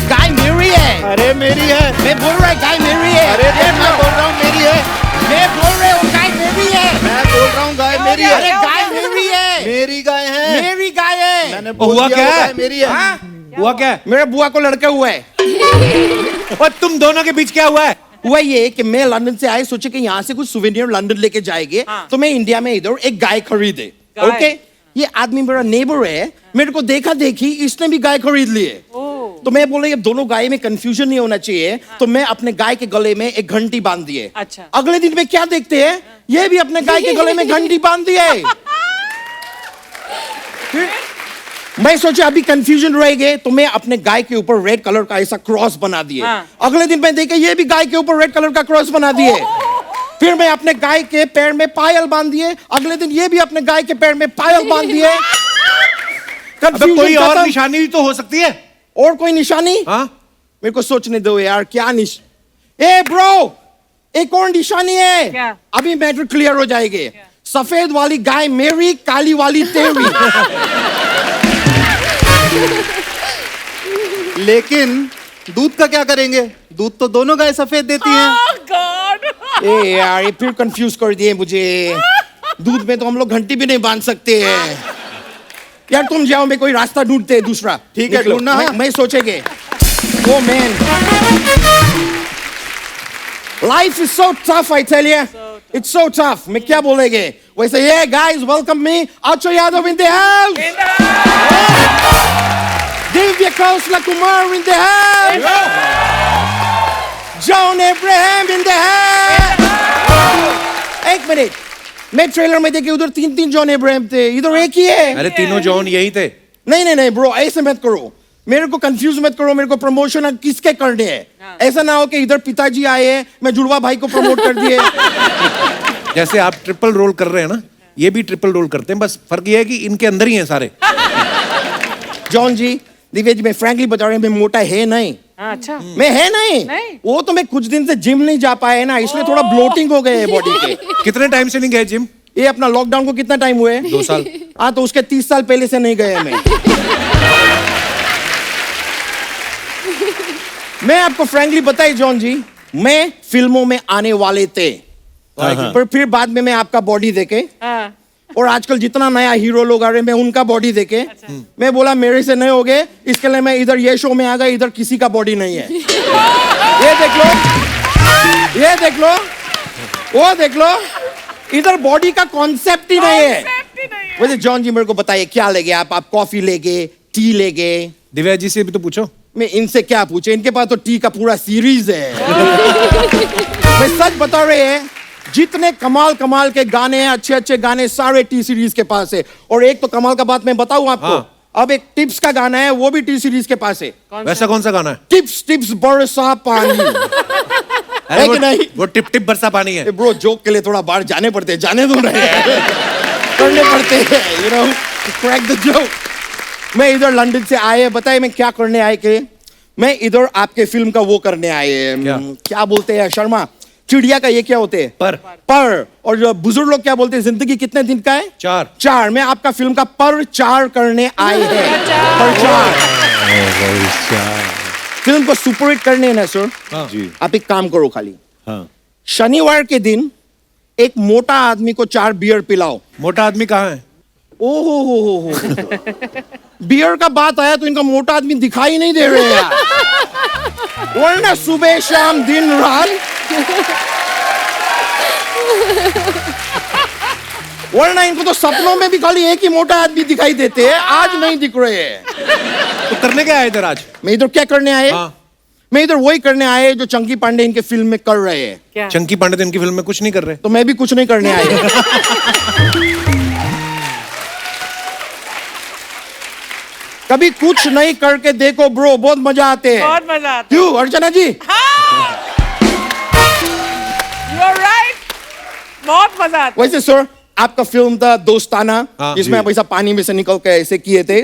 गाय मेरी है। अरे मेरी है। मैं बोल रहा है गाय मेरी है। अरे मैं बोल रहा हूँ मेरी है। मैं बोल रहा हूँ गाय मेरी है। मैं बोल रहा हूँ गाय मेरी अरे गाय मेरी है। मेरी गाय है। मेरी गाय है। मैंने हुआ क्या है? मेरी है। हाँ? हुआ क्या है? मेरे बुआ को लड़का हुआ है। और तुम दोनों के बीच क्या हुआ है? हुआ ये कि मैं लंदन से आए, सोचे कि यहाँ से कुछ सुवेनियर लंदन लेके जाएंगे, तो मैं इंडिया में इधर एक गाय खरीदे। गाय? ओके, ये आदमी मेरा नेबर है, मेरे को देखा देखी इसने भी गाय खरीद लिए। तो मैं बोले ये दोनों गाय में कंफ्यूजन नहीं होना चाहिए, तो मैं अपने गाय के गले में एक घंटी बांध दिए। अच्छा। अगले दिन में क्या देखते हैं, ये भी अपने गाय के गले में घंटी बांध दिए। मैं सोचा अभी कंफ्यूजन रहेगा, तो मैं अपने गाय के ऊपर रेड कलर का ऐसा क्रॉस बना दिए। हाँ। अगले दिन मैं देखा ये भी गाय के ऊपर रेड कलर का क्रॉस बना दिए। फिर मैं अपने गाय के पैर में पायल बांध दिए। अगले दिन ये भी अपने गाय के पैर में पायल बांध दिए। अबे कोई और निशानी भी तो हो सकती है। और कोई निशानी? हाँ मेरे को सोचने दो यार, क्या ए ब्रो, एक और निशानी है। क्या? अभी मैटर क्लियर हो जाएगी। सफेद वाली गाय मेरी, काली वाली तेरी। लेकिन दूध का क्या करेंगे? दूध तो दोनों गाय सफेद देती हैं। Oh God! ए यार, ये फिर कंफ्यूज कर दिए मुझे। दूध में तो हम लोग घंटी भी नहीं बांध सकते हैं। यार तुम जाओ, मैं कोई रास्ता ढूंढते हैं दूसरा। ठीक है, निकलो, ढूंढना। मैं सोचेंगे। Oh man, life is so tough, I tell you, it's so tough. मैं क्या बोलेंगे वैसे? ये guys, welcome me Akshay Yadav in the house, Divya Kaushal Kumar in the house, John Abraham in the house. एक मिनट, मैं ट्रेलर में देखे उधर 3 जॉन अब्राहम थे, इधर एक ही है। अरे तीनों जॉन यही थे। नहीं ब्रो, ऐसे मत करो, मेरे को कंफ्यूज मत करो। मेरे को प्रमोशन किसके करने हैं? ऐसा ना हो कि इधर पिताजी आए हैं, मैं जुड़वा भाई को प्रमोट कर दिए। जैसे आप ट्रिपल रोल कर रहे हैं ना, ये भी ट्रिपल रोल करते हैं, बस फर्क ये है कि इनके अंदर ही हैं सारे। जॉन जी, दिव्या जी, मैं फ्रैंकली बता रहा हूं, मैं मोटा है नहीं। अच्छा। मैं है नहीं। वो तो मैं कुछ दिन से जिम नहीं जा पाया है ना, इसलिए थोड़ा ब्लोटिंग हो गए है बॉडी के। कितने टाइम से नहीं गए जिम? ये अपना लॉकडाउन को कितना टाइम हुए? 2 साल। हाँ, तो उसके 30 साल पहले से नहीं गए मैं। मैं आपको फ्रैंकली बताई जॉन जी, मैं फिल्मों में आने वाले थे, पर फिर बाद में मैं आपका बॉडी देखे, हाँ। और आजकल जितना नया हीरो लोग आ रहे हैं, मैं उनका बॉडी देखे, मैं बोला मेरे से नहीं होगे, इसके लिए मैं इधर ये शो में आ गया, इधर किसी का बॉडी नहीं है। ये देख लो, ये देख लो, वो देख लो, इधर बॉडी का कॉन्सेप्ट ही नहीं है। वैसे जॉन जी, मेरे को बताइए क्या लेंगे आप कॉफी लेंगे, टी लेंगे? दिव्या जी से भी तो पूछो। मैं इनसे क्या पूछे, इनके पास तो टी का पूरा सीरीज है। मैं सच बता रहे हैं, जितने कमाल के गाने हैं, अच्छे गाने सारे टी सीरीज के पास है। और एक तो कमाल का बात मैं बताऊं आपको, हाँ। अब एक टिप्स का गाना है, वो भी टी सीरीज के पास है। वैसा कौन सा गाना है? टिप्स बरसा पानी। अरे है कि नहीं? वो टिप टिप बरसा पानी है। ब्रो, जोक के लिए थोड़ा बाहर जाने पड़ते हैं, जाने दो रहे हैं, करने पड़ते हैं, you know, crack the joke. मैं इधर लंदन से आए, बताए मैं क्या करने आए के? मैं इधर आपके फिल्म का वो करने आए, क्या बोलते हैं शर्मा, चिड़िया का ये क्या होते हैं? पर। और जो बुजुर्ग लोग क्या बोलते हैं, जिंदगी कितने दिन का है? 4। मैं आपका फिल्म का पर 4 करने आए हैं। पर 4 फिल्म को सुपरहिट करने है ना सर। जी। आप एक काम करो, खाली हाँ। शनिवार के दिन एक मोटा आदमी को 4 बियर पिलाओ। मोटा आदमी कहाँ है? ओहो हो। बियर का बात आया तो इनका मोटा आदमी दिखाई नहीं दे रहे यार, वरना सुबह शाम दिन रात, वरना इनको तो सपनों में भी खाली एक ही मोटा आदमी दिखाई देते हैं, आज नहीं दिख रहे हैं। तो करने क्या आए इधर आज? मैं इधर क्या करने आए? हाँ। मैं इधर वही करने आए जो चंकी पांडे इनके फिल्म में कर रहे हैं। क्या? चंकी पांडे इनकी फिल्म में कुछ नहीं कर रहे। तो मैं भी कुछ नहीं करने आए। कभी कुछ नहीं करके देखो ब्रो, बहुत मजा आते हैं। बहुत मजा आता है। क्यों अर्चना जी? You are right. बहुत मजा आता है। वैसे सर, आपका फिल्म था दोस्ताना, हाँ, जिसमें आप ऐसा पानी में से निकल के ऐसे किए थे।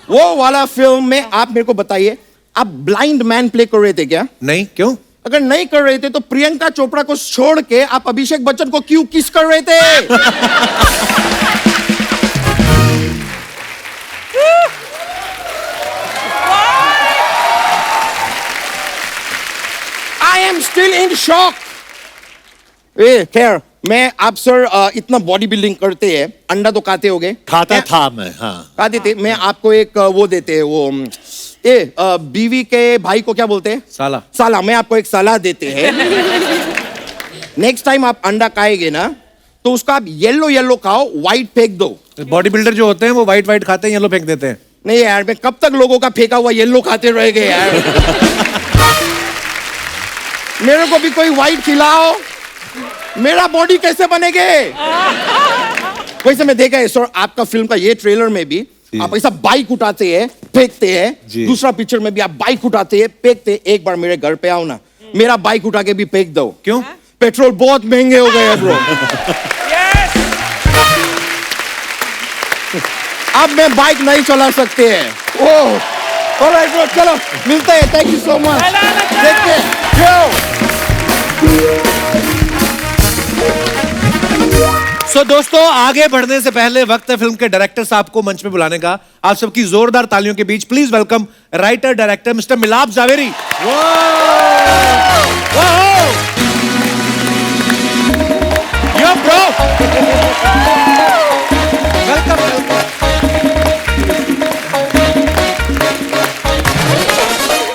वो वाला फिल्म में आप मेरे को बताइए, आप ब्लाइंड मैन प्ले कर रहे थे क्या? नहीं, क्यों? अगर नहीं कर रहे थे तो प्रियंका चोपड़ा को छोड़ के आप अभिषेक बच्चन को क्यों किस कर रहे थे? I am still in shock. खैर, मैं आप सर इतना बॉडी बिल्डिंग करते हैं, अंडा तो खाते होगे? खाता था मैं, हाँ। खाते थे। मैं आपको एक वो देते हैं, वो बीवी के भाई को क्या बोलते हैं? साला। मैं आपको एक सलाह देते हैं, नेक्स्ट टाइम आप अंडा खाएंगे ना, तो उसका आप येलो खाओ, व्हाइट फेंक दो। बॉडी बिल्डर जो होते हैं वो व्हाइट खाते हैं, येलो फेंक देते हैं। नहीं यार, मैं कब तक लोगों का फेंका हुआ येलो खाते रह गए यार। मेरे को भी कोई व्हाइट खिलाओ, मेरा बॉडी कैसे बनेगे? वैसे मैं देखा है सर, आपका फिल्म का ये ट्रेलर में भी आप ऐसा बाइक उठाते हैं, फेंकते हैं, दूसरा पिक्चर में भी आप बाइक उठाते हैं, फेंकते हैं। एक बार मेरे घर पे आओ ना, मेरा बाइक उठा के भी फेंक दो। क्यों? पेट्रोल बहुत महंगे हो गए हैं ब्रो। अब मैं बाइक नहीं चला सकते हैं। ओह ऑलराइट ब्रो, चलो मिलते हैं। Thank you so much. देखते हैं। सो दोस्तों, आगे बढ़ने से पहले वक्त है फिल्म के डायरेक्टर साहब को मंच पे बुलाने का। आप सबकी जोरदार तालियों के बीच please welcome writer director mister Milap Zaveri. Yo bro, welcome.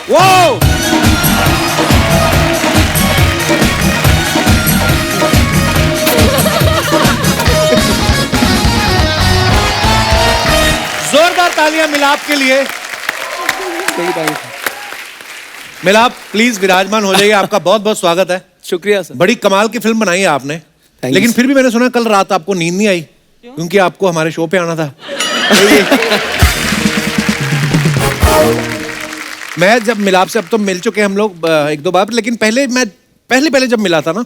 वो जोरदार तालियां मिलाप के लिए। मिलाप प्लीज विराजमान हो जाइए। आपका बहुत बहुत स्वागत है। शुक्रिया सर। बड़ी कमाल की फिल्म बनाई है आपने, लेकिन फिर भी मैंने सुना कल रात आपको नींद नहीं आई क्योंकि आपको हमारे शो पे आना था। मैं जब मिलाप से, अब तो मिल चुके हैं हम लोग एक दो बार, लेकिन पहले जब मिला था ना,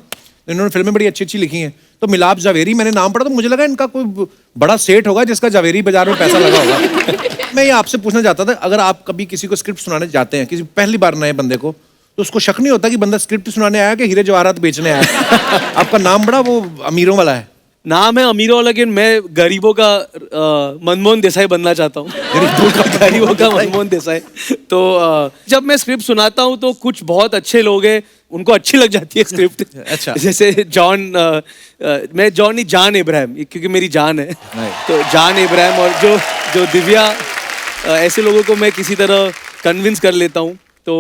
इन्होंने फिल्में बड़ी अच्छी अच्छी लिखी हैं। तो मिलाप जावेरी मैंने नाम पढ़ा तो मुझे लगा इनका कोई बड़ा सेठ होगा जिसका जावेरी बाजार में पैसा लगा होगा। मैं ये आपसे पूछना चाहता था, अगर आप कभी किसी को स्क्रिप्ट सुनाने जाते हैं, किसी पहली बार नए बंदे को, तो उसको शक नहीं होता कि बंदा स्क्रिप्ट सुनाने आया कि हीरे जवाहरात बेचने आया? आपका नाम बड़ा वो अमीरों वाला है। नाम है अमीरों वाला, लेकिन मैं गरीबों का मनमोहन देसाई बनना चाहता हूँ। गरीबों का मनमोहन देसाई। तो जब मैं स्क्रिप्ट सुनाता हूँ तो कुछ बहुत अच्छे लोग हैं, उनको अच्छी लग जाती है स्क्रिप्ट। अच्छा। जैसे जॉन, मैं जॉन नहीं, जान इब्राहिम, क्योंकि मेरी जान है। तो जान इब्राहिम और जो दिव्या, ऐसे लोगों को मैं किसी तरह कन्विंस कर लेता हूँ। तो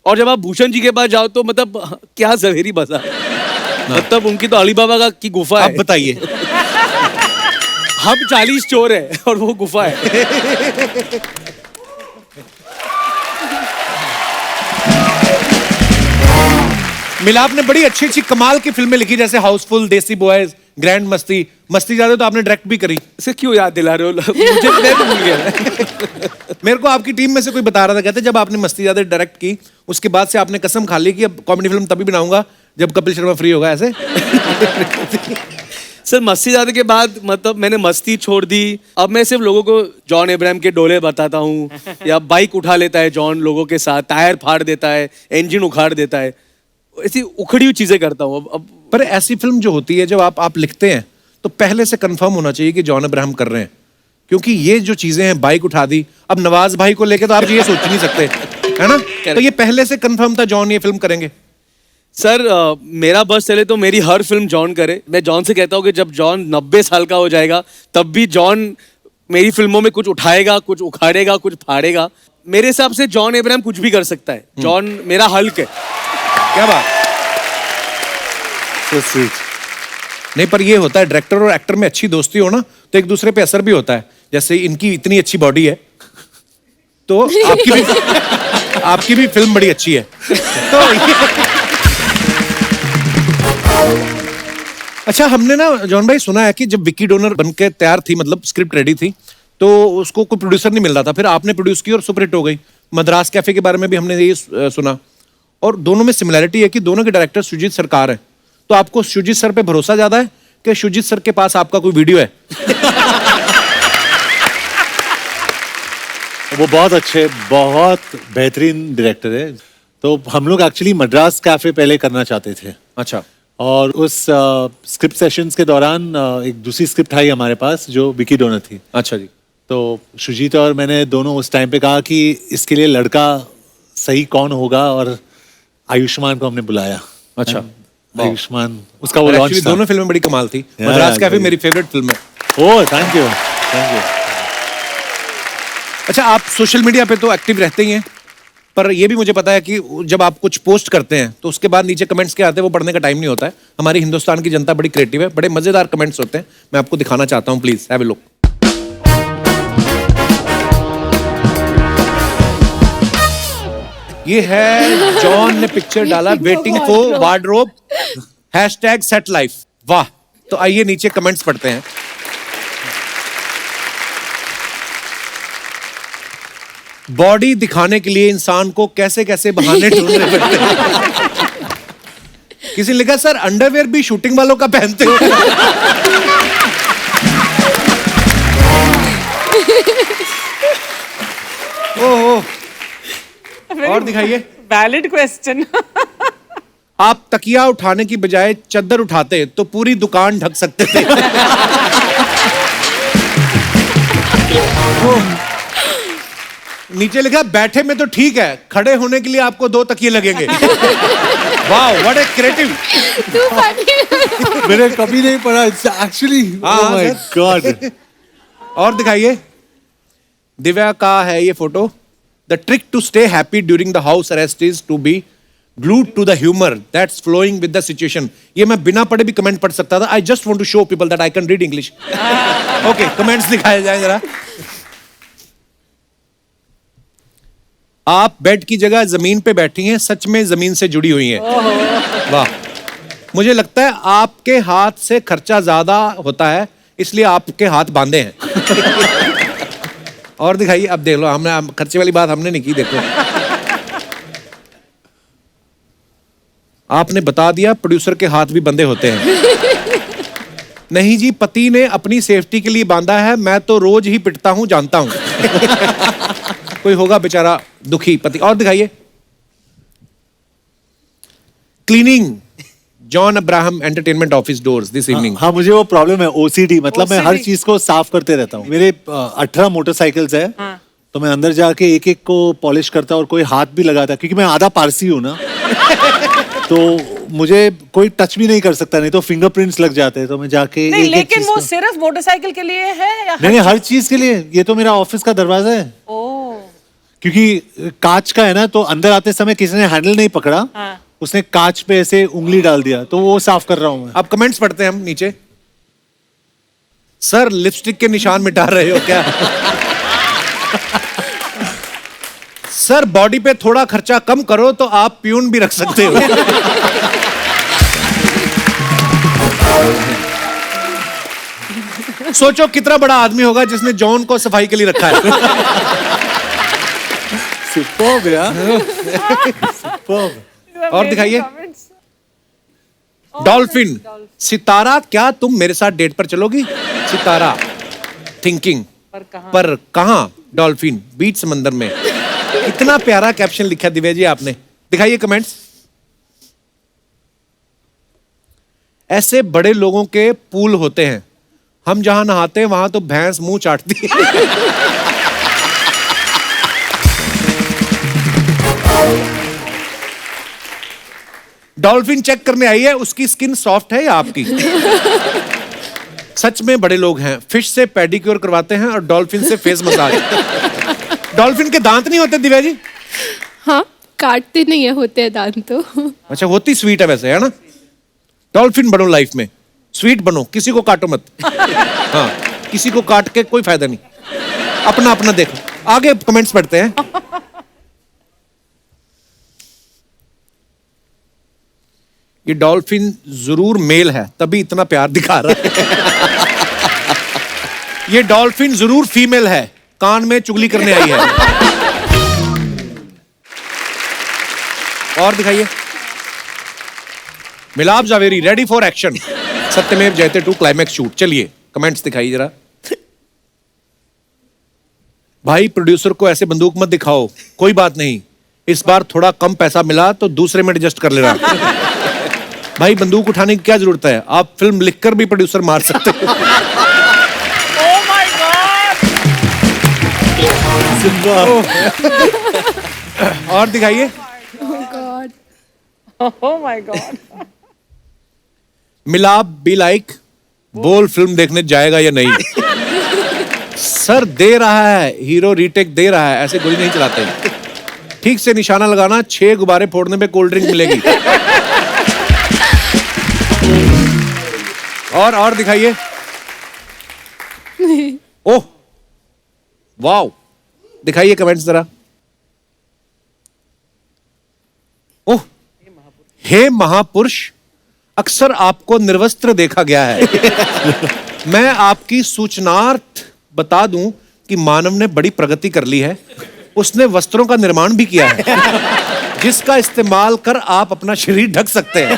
और जब आप भूषण जी के पास जाओ तो मतलब क्या जवेरी बजा, मतलब उनकी तो अलीबाबा की गुफा है। आप बताइए। हम 40 चोर है और वो गुफा है। मिलाप ने बड़ी अच्छी अच्छी कमाल की फिल्में लिखी, जैसे हाउसफुल, देसी बॉयज, ग्रैंड मस्ती। मस्ती ज्यादा तो आपने डायरेक्ट भी करी। इसे क्यों याद दिला रहे हो? मुझे मैं तो भूल गया। मेरे को आपकी टीम में से कोई बता रहा था, कहते जब आपने मस्ती ज्यादा डायरेक्ट की उसके बाद से आपने कसम खा ली कि अब कॉमेडी फिल्म तभी बनाऊंगा जब कपिल शर्मा फ्री होगा। ऐसे सर मस्ती ज्यादा के बाद मतलब मैंने मस्ती छोड़ दी। अब मैं सिर्फ लोगों को जॉन इब्राहिम के डोले बताता हूँ, या बाइक उठा लेता है जॉन लोगों के साथ, टायर फाड़ देता है, इंजन उखाड़ देता है, ऐसी उखड़ी हुई चीजें करता हूँ। अब पर ऐसी फिल्म जो होती है, जब आप लिखते हैं तो पहले से कंफर्म होना चाहिए कि जॉन इब्राहिम कर रहे हैं, क्योंकि ये जो चीजें हैं, बाइक उठा दी, अब नवाज भाई को लेके तो आप ये सोच नहीं सकते, है ना? तो ये पहले से कंफर्म था जॉन ये फिल्म करेंगे? सर मेरा बस चले तो मेरी हर फिल्म जॉन करे। मैं जॉन से कहता हूँ कि जब जॉन 90 साल का हो जाएगा तब भी जॉन मेरी फिल्मों में कुछ उठाएगा, कुछ उखाड़ेगा, कुछ फाड़ेगा। मेरे हिसाब से जॉन इब्राहिम कुछ भी कर सकता है। जॉन मेरा हल्क है। क्या बात। So sweet. नहीं, पर ये होता है डायरेक्टर और एक्टर में अच्छी दोस्ती हो ना तो एक दूसरे पे असर भी होता है। जैसे इनकी इतनी अच्छी बॉडी है तो आपकी भी फिल्म बड़ी अच्छी है। तो अच्छा, हमने ना जॉन भाई सुना है कि जब विकी डोनर बनके तैयार थी, मतलब स्क्रिप्ट रेडी थी, तो उसको कोई प्रोड्यूसर नहीं मिल रहा था, फिर आपने प्रोड्यूस की और सुपरहिट हो गई। मद्रास कैफे के बारे में भी हमने ये सुना, और दोनों में सिमिलैरिटी है कि दोनों के डायरेक्टर सुजीत सरकार है। तो आपको सुजीत सर पे भरोसा ज्यादा है कि सुजीत सर के पास आपका कोई वीडियो है? वो बहुत अच्छे, बहुत बेहतरीन डायरेक्टर है। तो हम लोग एक्चुअली मद्रास कैफे पहले करना चाहते थे, अच्छा। और उस स्क्रिप्ट सेशंस के दौरान एक दूसरी स्क्रिप्ट आई हमारे पास जो विकी डोनर थी। अच्छा जी। तो सुजीत और मैंने दोनों उस टाइम पे कहा कि इसके लिए लड़का सही कौन होगा, और आयुष्मान को हमने बुलाया। अच्छा। आयुष्मान, उसका वो और लॉन्च actually था। दोनों फिल्में बड़ी कमाल थी। Yeah, Madras cafe yeah. मेरी फेवरेट फिल्म है। Oh thank you, thank you. अच्छा, आप सोशल मीडिया पे तो एक्टिव रहते ही हैं, पर ये भी मुझे पता है कि जब आप कुछ पोस्ट करते हैं तो उसके बाद नीचे कमेंट्स क्या आते हैं वो पढ़ने का टाइम नहीं होता है। हमारी हिंदुस्तान की जनता बड़ी क्रिएटिव है, बड़े मजेदार कमेंट्स होते हैं। मैं आपको दिखाना चाहता हूँ, प्लीज हैव अ लुक। ये है जॉन ने पिक्चर डाला, waiting for wardrobe #set life. वाह। तो आइए नीचे कमेंट्स पढ़ते हैं। बॉडी दिखाने के लिए इंसान को कैसे कैसे बहाने ढूंढने पड़ते हैं। किसी ने लिखा सर अंडरवेयर भी शूटिंग वालों का पहनते हो। ओह और दिखाइए। Valid question. आप तकिया उठाने की बजाय चद्दर उठाते तो पूरी दुकान ढक सकते थे। नीचे लिखा बैठे में तो ठीक है, खड़े होने के लिए आपको 2 तकिए लगेंगे। वाह what a creative. Too funny. मैंने कभी नहीं पढ़ा एक्चुअली। Oh my God. और दिखाइए। दिव्या का है ये photo. The trick to stay happy during the house arrest is to be glued to the humor that's flowing with the situation. ये मैं बिना पढ़े भी कमेंट पढ़ सकता था। I just want to show people that I can read English. Okay, comments दिखाए जाए जरा। आप बेड की जगह जमीन पे बैठी हैं, सच में जमीन से जुड़ी हुई हैं। वाह। मुझे लगता है आपके हाथ से खर्चा ज्यादा होता है, इसलिए आपके हाथ बांधे हैं। और दिखाइए। अब देख लो, हमने खर्चे वाली बात हमने नहीं की। देखो आपने बता दिया प्रोड्यूसर के हाथ भी बंधे होते हैं। नहीं जी, पति ने अपनी सेफ्टी के लिए बांधा है, मैं तो रोज ही पिटता हूं, जानता हूं। कोई होगा बेचारा दुखी पति। और दिखाइए। Cleaning John Abraham entertainment office doors this evening. हाँ, मुझे वो प्रॉब्लम है ओसीडी, मतलब मैं हर चीज को साफ करते रहता हूँ। मेरे 18 मोटरसाइकिल्स है। तो मैं अंदर जाके एक एक को पॉलिश करता और कोई हाथ भी लगाता, क्योंकि मैं आधा पारसी हूँ ना। तो मुझे कोई टच भी नहीं कर सकता, नहीं तो फिंगरप्रिंट्स लग जाते हैं। तो मैं जाके नहीं, एक लेकिन वो सिर्फ मोटरसाइकिल के लिए है या नहीं, हर चीज के लिए। ये तो मेरा ऑफिस का दरवाजा है। क्योंकि कांच का है ना, तो अंदर आते समय किसी ने हैंडल नहीं पकड़ा। उसने कांच पे ऐसे उंगली डाल दिया, तो वो साफ कर रहा हूँ मैं। अब कमेंट्स पढ़ते हैं हम नीचे। सर लिपस्टिक के निशान मिटा रहे हो क्या? सर बॉडी पे थोड़ा खर्चा कम करो तो आप प्यून भी रख सकते हो। सोचो कितना बड़ा आदमी होगा जिसने जॉन को सफाई के लिए रखा है। सुपर्ब यार। सुपर्ब। और दिखाइए। डॉल्फिन। सितारा, क्या तुम मेरे साथ डेट पर चलोगी? सितारा थिंकिंग पर कहां? डॉल्फिन बीच समंदर में। इतना प्यारा कैप्शन लिखा दिव्या जी आपने। दिखाइए कमेंट्स। ऐसे बड़े लोगों के पूल होते हैं, हम जहां नहाते हैं वहां तो भैंस मुंह चाटती है। डॉल्फिन चेक करने आई है, उसकी स्किन सॉफ्ट है या आपकी? सच में बड़े लोग हैं, फिश से पेडिक्योर करवाते हैं और डॉल्फिन से फेस मसाज। डॉल्फिन के दांत नहीं होते दिव्या जी? हाँ, काटते नहीं है, होते हैं दांत तो। अच्छा, होती स्वीट है वैसे, है ना? डॉल्फिन बनो लाइफ में, स्वीट बनो, किसी को काटो मत। हाँ, किसी को काट के कोई फायदा नहीं, अपना अपना देखो। आगे कमेंट्स पढ़ते हैं। ये डॉल्फिन जरूर मेल है, तभी इतना प्यार दिखा रहा है। ये डॉल्फिन जरूर फीमेल है, कान में चुगली करने आई है। और दिखाइए। मिलाप जावेरी रेडी फॉर एक्शन। सत्यमेव जयते 2 क्लाइमैक्स शूट। चलिए कमेंट्स दिखाइए जरा। भाई प्रोड्यूसर को ऐसे बंदूक मत दिखाओ, कोई बात नहीं, इस बार थोड़ा कम पैसा मिला तो दूसरे में एडजस्ट कर लेना। भाई बंदूक उठाने की क्या जरूरत है, आप फिल्म लिखकर भी प्रोड्यूसर मार सकते हो। Oh my God! और दिखाइए। Oh my God! मिलाप बी लाइक, बोल फिल्म देखने जाएगा या नहीं? सर दे रहा है, हीरो रीटेक दे रहा है, ऐसे गोली नहीं चलाते। ठीक से निशाना लगाना, 6 गुब्बारे फोड़ने पे कोल्ड ड्रिंक मिलेगी। और दिखाइए। ओह वाओ, दिखाइए कमेंट्स जरा। ओह, हे महापुरुष, अक्सर आपको निर्वस्त्र देखा गया है। मैं आपकी सूचनार्थ बता दूं कि मानव ने बड़ी प्रगति कर ली है। उसने वस्त्रों का निर्माण भी किया है, जिसका इस्तेमाल कर आप अपना शरीर ढक सकते हैं।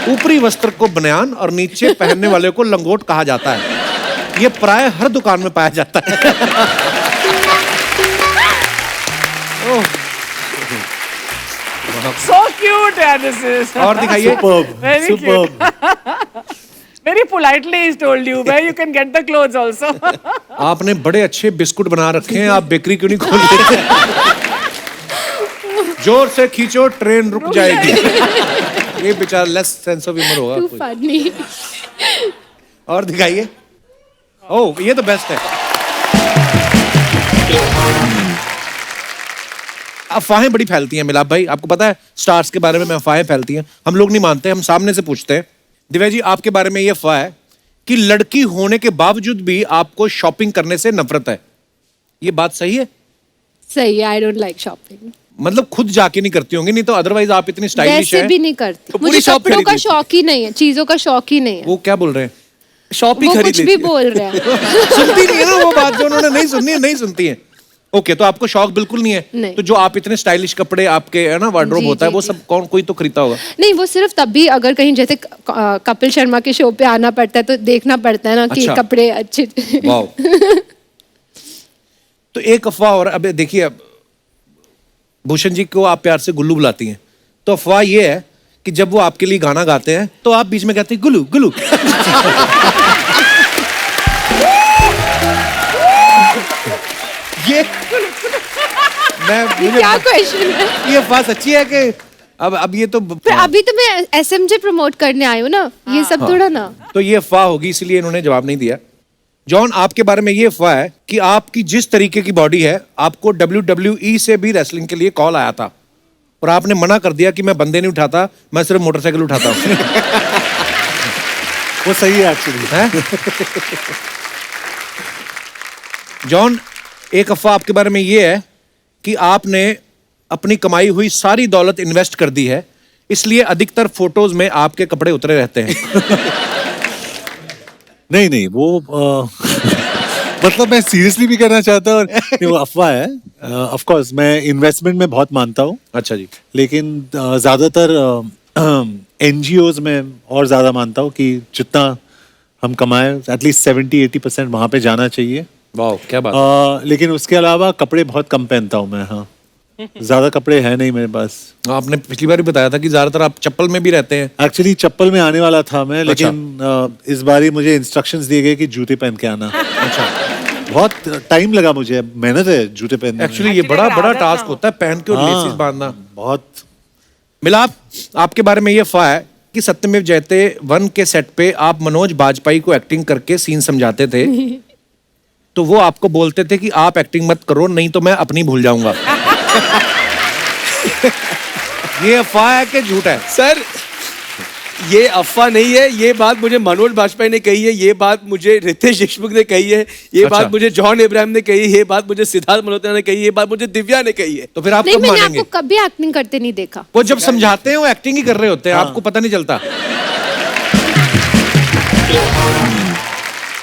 ऊपरी वस्त्र को बनियान और नीचे पहनने वाले को लंगोट कहा जाता है। यह प्राय हर दुकान में पाया जाता है। So cute, yeah, this is. और दिखाइए। Superb, Very superb. Very politely he's told you where you can get the clothes also. आपने बड़े अच्छे बिस्कुट बना रखे हैं, आप बेकरी क्यों नहीं खोल लेते? जोर से खींचो, ट्रेन रुक जाएगी। ये बेचारा लेस सेंस ऑफ ह्यूमर होगा Too कोई। funny. और दिखाइए। ओह, ये तो बेस्ट है। अफवाहें बड़ी फैलती हैं मिलाप भाई, आपको पता है स्टार्स के बारे में अफवाहें फैलती हैं, हम लोग नहीं मानते, हम सामने से पूछते हैं। दिव्या जी, आपके बारे में ये अफवाह है कि लड़की होने के बावजूद भी आपको शॉपिंग करने से नफरत है, ये बात सही है? सही है, I don't like shopping. मतलब खुद जाके नहीं करती होंगी, नहीं तो अदरवाइज आप इतनी स्टाइलिश वैसे हैं। भी नहीं करती, तो पूरी मुझे शॉप कपड़ों खरीद का लेती। शौक ही नहीं है, चीजों का शौक ही नहीं है। वो क्या बोल रहे हैं? शॉप ही वो खरीद कुछ भी लेती है। बोल रहे हैं। सुनती नहीं है ना वो बात, जो उन्होंने नहीं सुननी है नहीं सुनती है। ओके, तो आपको शौक बिल्कुल नहीं है? नहीं। तो जो आप इतने स्टाइलिश कपड़े आपके है ना वार्डरोब जी, होता है, जी, वो जी। सब कौन कोई तो खरीदता होगा। नहीं, वो सिर्फ तभी अगर कहीं जैसे कपिल शर्मा के शो पे आना पड़ता है तो देखना पड़ता है ना कि अच्छा। कपड़े अच्छे। वाओ। तो एक अफवाह और, अब देखिए, अब भूषण जी को आप प्यार से गुल्लू बुलाती हैं, तो अफवाह ये है कि जब वो आपके लिए गाना गाते हैं तो आप बीच में कहते हैं गुल्लू गुल्लू। ये ये क्या क्वेश्चन है? ये अफवाह सच्ची है कि अब ये तो फिर अभी तो मैं SMJ प्रमोट करने आई हूँ ना, ये सब थोड़ा ना। तो ये अफवाह होगी, इसलिए इन्होंने जवाब नहीं दिया। जॉन, आपके बारे में ये अफवाह है कि आपकी जिस तरीके की बॉडी है, आपको WWE से भी रेसलिंग के लिए कॉल आया था और आपने मना कर दिया कि मैं बंदे नहीं उठाता, मैं सिर्फ मोटरसाइकिल उठाता हूँ। वो सही है एक्चुअली। हैं? जॉन, एक अफवाह आपके बारे में ये है कि आपने अपनी कमाई हुई सारी दौलत इन्वेस्ट कर दी है, इसलिए अधिकतर फोटोज में आपके कपड़े उतरे रहते हैं। नहीं नहीं, वो मतलब मैं सीरियसली भी कहना चाहता हूँ, और नहीं, वो अफवाह है। ऑफ कोर्स मैं इन्वेस्टमेंट में बहुत मानता हूँ, अच्छा जी। लेकिन ज्यादातर NGOs में और ज्यादा मानता हूँ कि जितना हम कमाए एटलीस्ट 70-80% वहां पे जाना चाहिए। वाह, क्या बात। लेकिन उसके अलावा कपड़े बहुत कम पहनता हूँ मैं। हाँ, ज्यादा कपड़े हैं नहीं मेरे पास। आपने पिछली बार भी बताया था कि ज्यादातर आप चप्पल में भी रहते हैं। एक्चुअली चप्पल में आने वाला था मैं, लेकिन इस बार ही मुझे इंस्ट्रक्शंस दिए गए कि जूते पहन के आना। अच्छा। बहुत टाइम लगा मुझे, मेहनत है जूते पहनने में। एक्चुअली ये बड़ा बड़ा टास्क होता है पहन के और हाँ, लेसिस बांधना। बहुत। मिलाप, आपके बारे में ये अफवाह है कि सत्यमेव जयते 1 के सेट पे आप मनोज बाजपेयी को एक्टिंग करके सीन समझाते थे, तो वो आपको बोलते थे कि आप एक्टिंग मत करो, नहीं तो मैं अपनी भूल जाऊंगा। ये अफवाह है कि झूठ है? सर, ये अफवाह नहीं है, ये बात मुझे मनोज बाजपेयी ने कही है, ये बात मुझे रितेश देशमुख ने कही है, ये अच्छा। बात मुझे जॉन इब्राहिम ने कही है, ये बात मुझे सिद्धार्थ मल्होत्रा ने कही है, ये बात मुझे दिव्या ने कही है। तो फिर आप नहीं, कब मैंने मानेंगे? आपको कभी एक्टिंग करते नहीं देखा। वो जब समझाते हैं वो एक्टिंग ही कर रहे होते हैं, आपको पता नहीं चलता।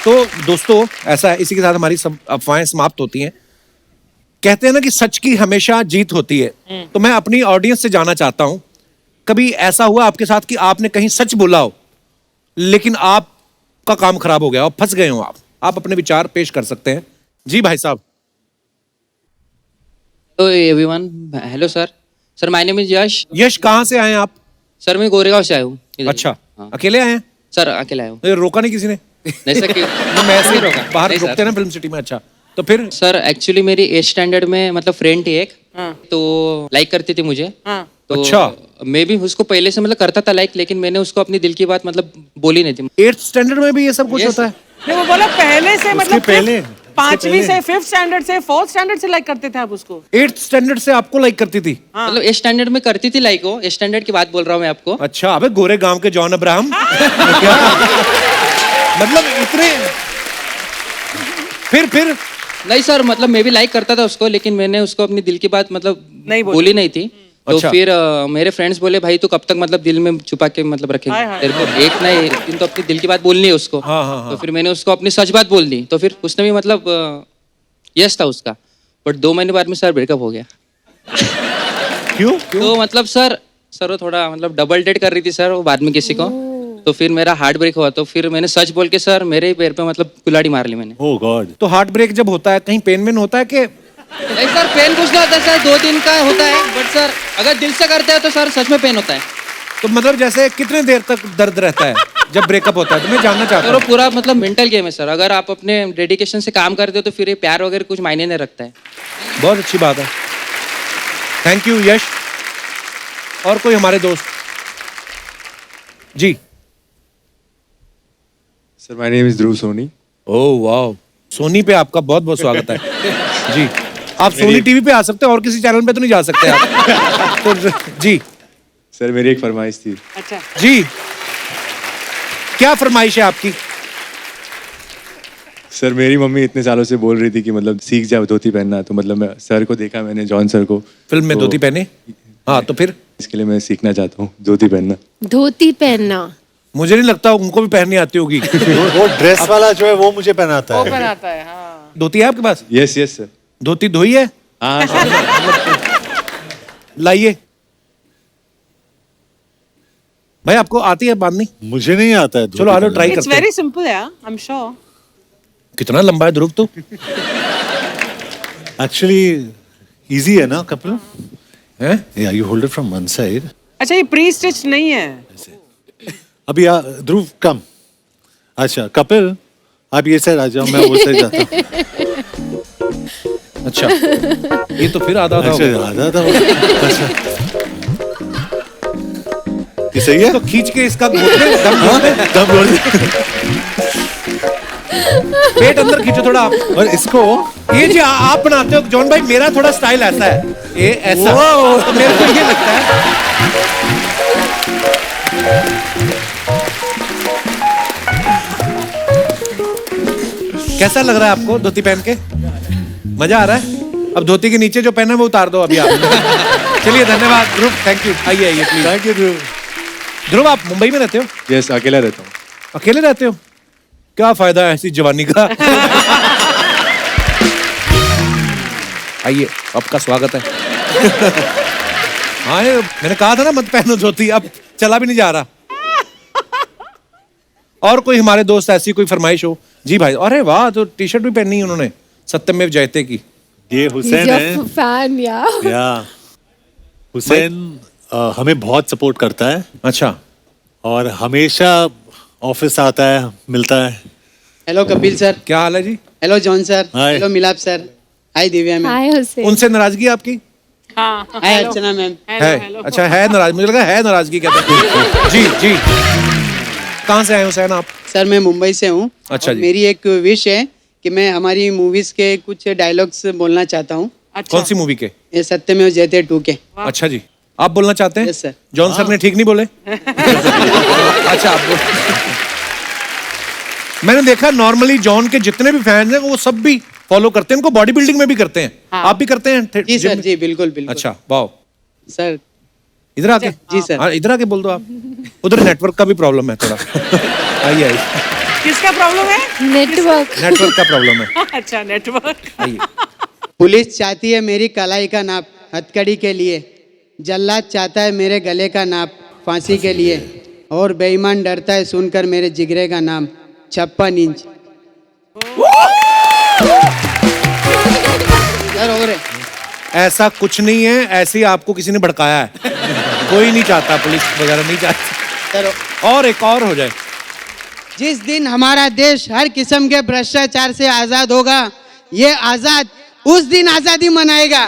तो दोस्तों, ऐसा है, इसी के साथ हमारी सब अफवाहें समाप्त होती हैं। कहते हैं ना कि सच की हमेशा जीत होती है, तो मैं अपनी ऑडियंस से जानना चाहता हूं, कभी ऐसा हुआ आपके साथ कि आपने कहीं सच बोला हो लेकिन आपका काम खराब हो गया हो, फंस गए हो आप अपने विचार पेश कर सकते हैं। जी भाई साहब। Hello everyone, hello sir. Sir my name is Yash. Yash, कहाँ से आए हैं आप? सर मैं गोरेगांव से आया हूँ इधर। अच्छा, हाँ। अकेले आए हैं? सर अकेला आया हूँ। तो ये रोका नहीं किसी ने? नहीं सर मैं ऐसे ही रोका, बाहर नहीं, रुकते सर। हैं ना फिल्म सिटी में। अच्छा, तो फिर? सर एक्चुअली मेरी 8th स्टैंडर्ड में मतलब फ्रेंड थी एक, तो लाइक करती थी मुझे। तो अच्छा। मैं भी उसको पहले से मतलब करता था लाइक, लेकिन मैंने उसको अपनी दिल की बात मतलब बोली नहीं थी। 8th स्टैंडर्ड में भी ये सब कुछ Yes, होता है? नहीं, वो बोला पहले से, मतलब पहले, 5वीं से 5th स्टैंडर्ड से 4th स्टैंडर्ड से लाइक करते थे आप उसको? 8th स्टैंडर्ड से आपको लाइक करती थी? मतलब 8th स्टैंडर्ड में करती थी लाइक, वो 8th स्टैंडर्ड की बात बोल रहा हूँ मैं आपको। अच्छा, अबे गोरे गांव के जॉन अब्राहम। क्या? मतलब इतने? फिर नहीं सर, मतलब मैं भी लाइक करता था उसको, लेकिन मैंने उसको अपनी दिल की बात मतलब नहीं बोली नहीं थी। तो अच्छा। फिर मेरे फ्रेंड्स बोले भाई तू कब तक मतलब दिल में छुपा के मतलब रखेगा, हाय, हाय। तेरे को एक ना एक दिन तो अपनी दिल की बात बोलनी है उसको। हाँ, हाँ, हाँ। तो फिर मैंने उसको अपनी सच बात बोल दी, तो फिर उसने भी मतलब यस था उसका, बट 2 महीने बाद में सर ब्रेकअप हो गया। क्यों? तो मतलब सर वो थोड़ा मतलब डबल डेट कर रही थी सर वो बाद में किसी को, तो फिर मेरा हार्ट ब्रेक हुआ, तो फिर मैंने सच बोल के सर मेरे ही पैर पे मतलब कुल्हाड़ी मार ली मैंने। ओह गॉड। तो हार्ट ब्रेक जब होता है, कहीं पेन वेन होता है कि नहीं सर पेन कुछ नहीं होता सर 2 दिन का होता है बट सर अगर दिल से करते हैं तो सर सच में पेन होता है तो मतलब जैसे कितने देर तक दर्द रहता है जब ब्रेकअप होता है, तो मैं जानना चाहता सर वो हूँ। पूरा मतलब मेंटल गेम है सर अगर आप अपने डेडिकेशन से काम करते हो तो फिर ये प्यार वगैरह कुछ मायने नहीं रखता है बहुत अच्छी बात है, थैंक यू यश। और कोई हमारे दोस्त? जी सर माय नेम इज ध्रुव सोनी। ओह वाह, सोनी पे आपका बहुत बहुत स्वागत है। जी आप सोनी टीवी पे आ सकते हैं और किसी चैनल पे तो नहीं जा सकते आप। तो जी सर मेरी एक फरमाइश थी। अच्छा जी क्या फरमाइश है आपकी? सर मेरी मम्मी इतने सालों से बोल रही थी कि मतलब सीख जाओ धोती पहनना, तो मतलब मैं सर को देखा मैंने, जॉन सर को फिल्म में तो धोती पहने, हाँ तो फिर इसके लिए मैं सीखना चाहता हूँ धोती पहनना। धोती पहनना मुझे नहीं लगता उनको भी पहननी आती होगी। वो ड्रेस वाला जो है वो मुझे पहनाता वो है। बनाता है हाँ धोती है आपके पास? Yes yes sir. धोती धोई है? हाँ सर। लाइए भाई, आपको आती है बांधनी? मुझे नहीं आता है। चलो आलो ट्राई इट्स करते हैं। वेरी सिंपल है आई एम श्योर कितना लंबा है ध्रुव तू? एक्चुअली इजी है ना कपिल? हैं? या you hold it from one side. अच्छा ये प्री स्टिच नहीं है अभी ध्रुव कम। अच्छा कपिल आप ये साइड आ जाओ, मैं वो साइड जाता हूँ। अच्छा ये तो फिर आधा आधा हो अच्छा गया। आधा था। अच्छा ये सही है? तो खींच के इसका घोटने दम घोटने तब बोल दे। पेट अंदर खींचो थोड़ा आप। और इसको ये जी आप बनाते हो जॉन भाई, मेरा थोड़ा स्टाइल ऐसा है, ये ऐसा तो मेरे को ये लगता है। कैसा लग रहा है आपको धोती पहन के? मजा आ रहा है? अब धोती के नीचे जो पहना है वो उतार दो अभी आप। चलिए धन्यवाद ध्रुव, थैंक यू। आइए आइए प्लीज। थैंक यू ध्रुव। ध्रुव आप मुंबई में रहते हो? यस अकेला रहता हूँ। अकेले रहते हो? क्या फायदा है ऐसी जवानी का। आइए आपका स्वागत है। हाँ ये मैंने कहा था ना मत पहनो धोती, अब चला भी नहीं जा रहा। और कोई हमारे दोस्त ऐसी कोई फरमाइश हो? जी भाई, अरे वाह, तो टी शर्ट भी पहनी है उन्होंने सत्यमेव जयते की। ये हुसैन है। फैन या हुसैन हमें बहुत सपोर्ट करता है अच्छा, और हमेशा ऑफिस आता है, मिलता है। Hello Kapil sir. क्या हाल है जी? Hello John sir. Hi. Hello Milap sir. Hi Divya ma'am. Hi Hussain. उनसे नाराजगी आपकी हाँ हाय अर्चना मैम। है? अच्छा है नाराज, मुझे लगा है नाराजगी कहते हैं। जी जी कहाँ से आए हुसैन आप? सर मैं मुंबई से हूँ। अच्छा और जी। मेरी एक विश है कि मैं हमारी मूवीज के कुछ डायलॉग्स बोलना चाहता हूँ। अच्छा कौन सी मूवी के? ये सत्यमेव जयते 2 के। अच्छा जी, आप बोलना चाहते हैं? Yes, sir. जॉन सर ने ठीक नहीं बोले? अच्छा आप मैंने देखा नॉर्मली जॉन के जितने भी फैंस हैं वो सब भी फॉलो करते हैं, इनको बॉडी बिल्डिंग में भी करते हैं। आप भी करते हैं? जी gym सर में? जी बिल्कुल बिल्कुल। अच्छा वाह, सर इधर आके। जी, सर। हाँ इधर आके बोल दो आप, उधर नेटवर्क का भी प्रॉब्लम है थोड़ा। आइए आइए, किसका प्रॉब्लम है नेटवर्क। नेटवर्क का प्रॉब्लम है। अच्छा नेटवर्क आइए। पुलिस चाहती है मेरी कलाई का नाप हथकड़ी के लिए, जल्लाद चाहता है मेरे गले का नाप फांसी के लिए, और बेईमान डरता है सुनकर मेरे जिगरे का नाम 56 इंच। सर और है। ऐसा कुछ नहीं है, ऐसे ही आपको किसी ने भड़काया है। कोई नहीं चाहता, पुलिस वगैरह नहीं चाहती। सर और एक और हो जाए। जिस दिन हमारा देश हर किस्म के भ्रष्टाचार से आजाद होगा, ये आजाद उस दिन आजादी मनाएगा।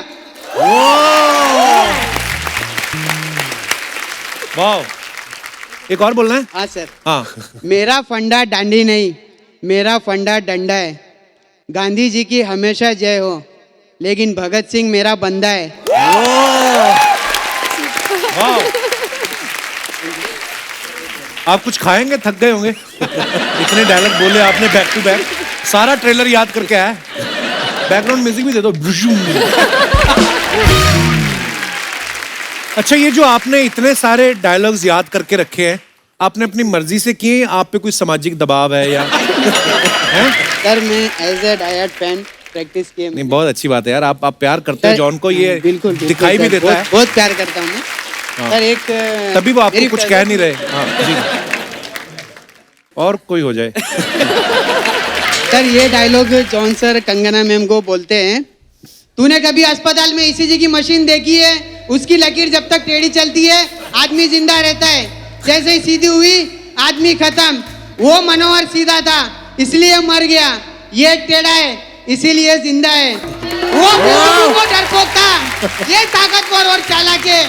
वाह, एक और बोलना है? हाँ सर। हाँ मेरा फंडा डांडी नहीं, मेरा फंडा डंडा है। गांधी जी की हमेशा जय हो, लेकिन भगत सिंह मेरा बंदा है। वाह, आप कुछ खाएंगे? थक गए होंगे, इतने डायलॉग बोले आपने बैक टू बैक। सारा ट्रेलर याद करके आया। बैकग्राउंड म्यूजिक भी दे दो। अच्छा, ये जो आपने इतने सारे डायलॉग्स याद करके रखे हैं, आपने अपनी मर्जी से किए? आप पे कोई सामाजिक दबाव है या हैं? सर मैं as a diet fan practice किए। नहीं, बहुत अच्छी बात है यार, आप प्यार करते हो जॉन को, ये बिल्कुल बिल्कुल दिखाई भी सर, देता है। बहुत प्यार करता हूँ मैं। सर एक तभी वो आपको मेरी कुछ कह नहीं रहे। हाँ जी, और कोई हो जाए। सर ये dialogue John sir Kangana ma'am को बोलते हैं, तूने कभी अस्पताल में ईसीजी की मशीन देखी है? उसकी लकीर जब तक टेढ़ी चलती है आदमी जिंदा रहता है, जैसे ही सीधी हुई आदमी खत्म। वो मनोहर सीधा था इसलिए मर गया, ये टेढ़ा है इसीलिए जिंदा है। वो बेवकूफ को डरपोक था, ये ताकतवर और चालाक है।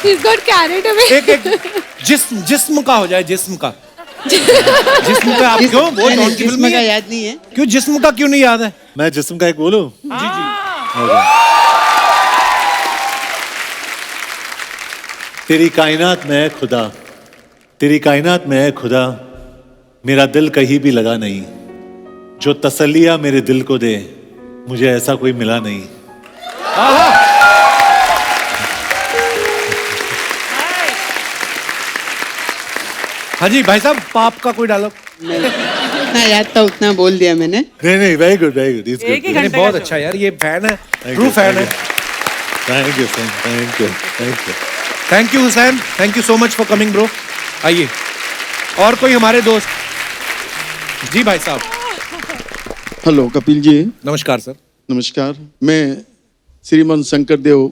He's got carried away. एक जिस्म का हो जाए, जिस्म का आप क्यों वो नहीं, जॉन की फिल्म जिस्म में का है? याद नहीं है। क्यों जिस्म का क्यों नहीं याद है? मैं जिस्म का एक बोलूं? जी जी। तेरी कायनात में है खुदा, तेरी कायनात में है खुदा, मेरा दिल कहीं भी लगा नहीं, जो तसल्लियां मेरे दिल को दे मुझे ऐसा कोई मिला नहीं। हाँ जी भाई साहब, पाप का कोई डायलॉग? जितना याद था उतना बोल दिया मैंने। नहीं, very good, very good, it's एक ही गुड। घंटे बहुत का अच्छा यार, ये फैन है, Thank ट्रू you, फैन है। Thank you, thank you, thank you. Thank you Hussain, thank you so much for coming bro. आइए और कोई हमारे दोस्त? जी भाई साहब। हेलो कपिल जी। नमस्कार सर। नमस्कार। मैं श्रीमान शंकरदेव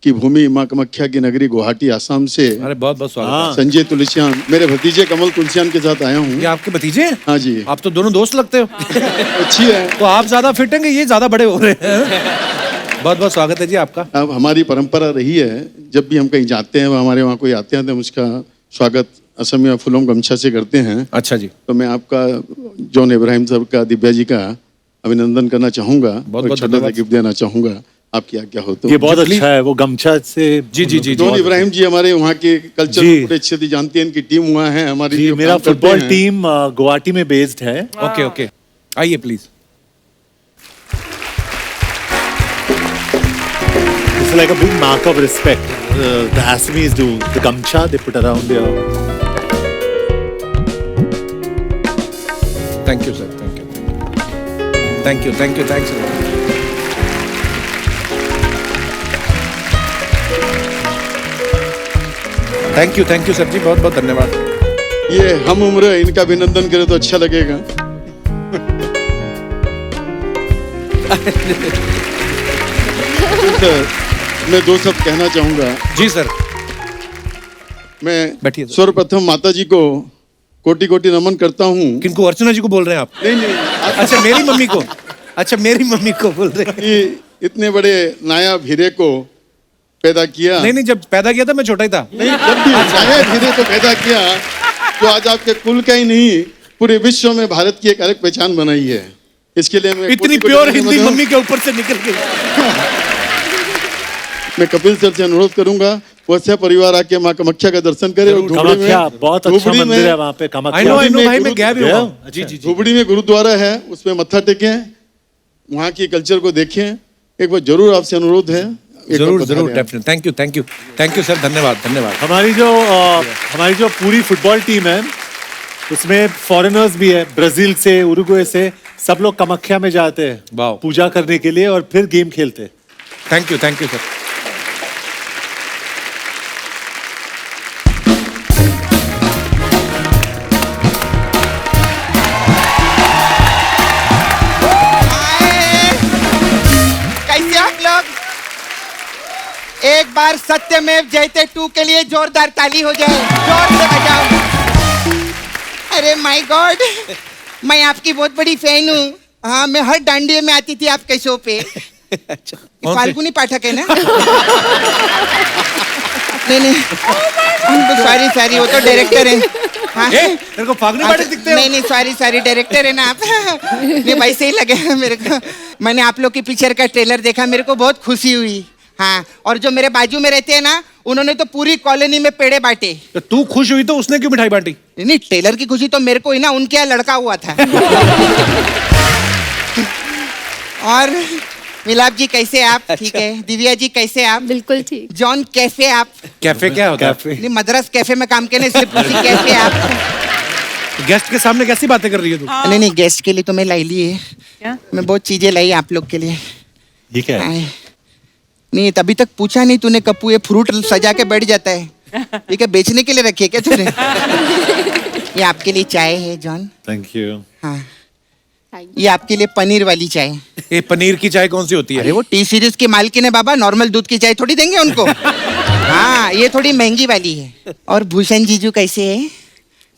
की भूमि माँ कामाख्या की नगरी गुवाहाटी आसाम से अरे बहुत बहुत स्वागत है। संजय तुलसियान, मेरे भतीजे कमल तुलसियान के साथ आया हूँ। ये आपके भतीजे हैं? हाँ जी। आप तो दोनों दोस्त लगते हो। अच्छी है। तो आप ज्यादा फिट हैं कि ये ज्यादा बड़े हो रहे हैं? बहुत बहुत स्वागत है जी आपका। अब हमारी परंपरा रही है, जब भी हम कहीं जाते हैं हमारे वहाँ कोई आते हैं तो हम उसका स्वागत असम या फूलों गमछा से करते हैं। अच्छा जी। तो मैं आपका जॉन इब्राहिम साहब का, दिव्या जी का अभिनंदन करना चाहूँगा, बहुत छोटा सा धन्यवाद। गिफ्ट देना चाहूँगा, आपकी आज्ञा हो तो। ये बहुत अच्छा है, वो गमछा से। जी जी जी। जॉन इब्राहिम जी हमारे वहाँ के कल्चर जी। बड़े अच्छे से जानते हैं, इनकी टीम वहाँ है हमारी। जी, जो मेरा काम करते फुटबॉल हैं। टीम गुवाहाटी में बेस्ड है। ओके ओके, आइए please. It's like a big mark of respect. The Assamese do the gamcha they put around their. Thank you sir, thank you, thank you, thank you, thanks. Thank you sir ji, बहुत बहुत धन्यवाद। ये हम उम्र है, इनका अभिनंदन करें तो अच्छा लगेगा। सर, मैं दो शब्द कहना चाहूंगा। जी सर। मैं बैठिए सर। सर्वप्रथम माता जी को कोटि कोटि नमन करता हूँ। किनको, अर्चना जी को बोल रहे हैं आप? नहीं नहीं, अच्छा मेरी मम्मी को, अच्छा मेरी मम्मी को बोल रहे हैं। कि इतने बड़े नायाब हीरे को पैदा किया। नहीं नहीं, जब पैदा किया था मैं छोटा ही था। नहीं, जब भी नायाब हीरे को पैदा किया तो आज आपके कुल का ही नहीं पूरे विश्व में भारत की एक अलग पहचान बनाई है। इसके लिए मैं इतनी कोटि-कोटि प्योर नमन हिंदी करता हूं। मम्मी के ऊपर से निकल गई। मैं कपिल सर से अनुरोध करूंगा वैसे परिवार आके माँ कामाख्या का दर्शन करे। और धुबड़ी कामाख्या में बहुत अच्छा मंदिर है वहाँ पे, आई कामाख्या। नो में भाई, मैं गया भी गया? हूँ। जी जी जी। धुबड़ी में गुरुद्वारा है, उसमें मत्था टेकें, वहाँ की कल्चर को देखें। एक बार जरूर आपसे अनुरोध है। एक जरूर बार जरूर, पधारें। Definite. Thank you, thank you, thank you sir, धन्यवाद धन्यवाद। हमारी जो पूरी फुटबॉल टीम है उसमें फॉरेनर्स भी है, ब्राजील से, उरुग्वे से, सब लोग कामाख्या में जाते हैं वाह। पूजा करने के लिए और फिर गेम खेलते हैं। Thank you sir. कैसे आप लोग? एक बार सत्यमेव जयते 2 के लिए जोरदार ताली हो जाए, जोर से बजाओ। अरे माय गॉड, मैं आपकी बहुत बड़ी फैन हूँ। हाँ, मैं हर डांडिये में आती थी आपके शो पे। अच्छा, फाल्गुनी पाठक है ना? नहीं सॉरी सॉरी, वो तो डायरेक्टर है। हाँ। तेरे को फाल्गुनी पाठक दिखते हो? नहीं सॉरी डायरेक्टर है ना आप। नहीं वैसे ही लगे मेरे को। मैंने आप लोग की पिक्चर का ट्रेलर देखा, मेरे को बहुत खुशी हुई। हाँ, और जो मेरे बाजू में रहते हैं ना, उन्होंने तो पूरी कॉलोनी में पेड़े बांटे। तो तू खुश हुई तो उसने क्यों मिठाई बांटी? नहीं, ट्रेलर की खुशी तो मेरे को ही ना, उनके यहाँ लड़का हुआ था। और मिलाप जी कैसे आप? ठीक है। दिव्या जी कैसे आप? बिल्कुल ठीक। जॉन कैफे आप? कैफे क्या होता है? नहीं, मद्रास कैफे में काम करने सिर्फ पूछी कैफे आप? गेस्ट के सामने कैसी बातें कर रही है तू? नहीं, गेस्ट के लिए तो मैं लाई ली है। क्या? मैं बहुत चीजें लाई आप लोग के लिए। ये क्या है? नहीं, अभी तक पूछा नहीं तूने कप्पू, ये फ्रूट सजा के बैठ जाता है। ये क्या बेचने के लिए रखी है क्या तूने? ये आपके लिए चाय है जॉन। Thank you. हाँ, ये आपके लिए पनीर वाली चाय। ये पनीर की चाय कौन सी होती है? अरे वो टी सीरीज की मालकिन है बाबा, नॉर्मल दूध की चाय थोड़ी देंगे उनको। हाँ, ये थोड़ी महंगी वाली है। और भूषण जीजू कैसे है?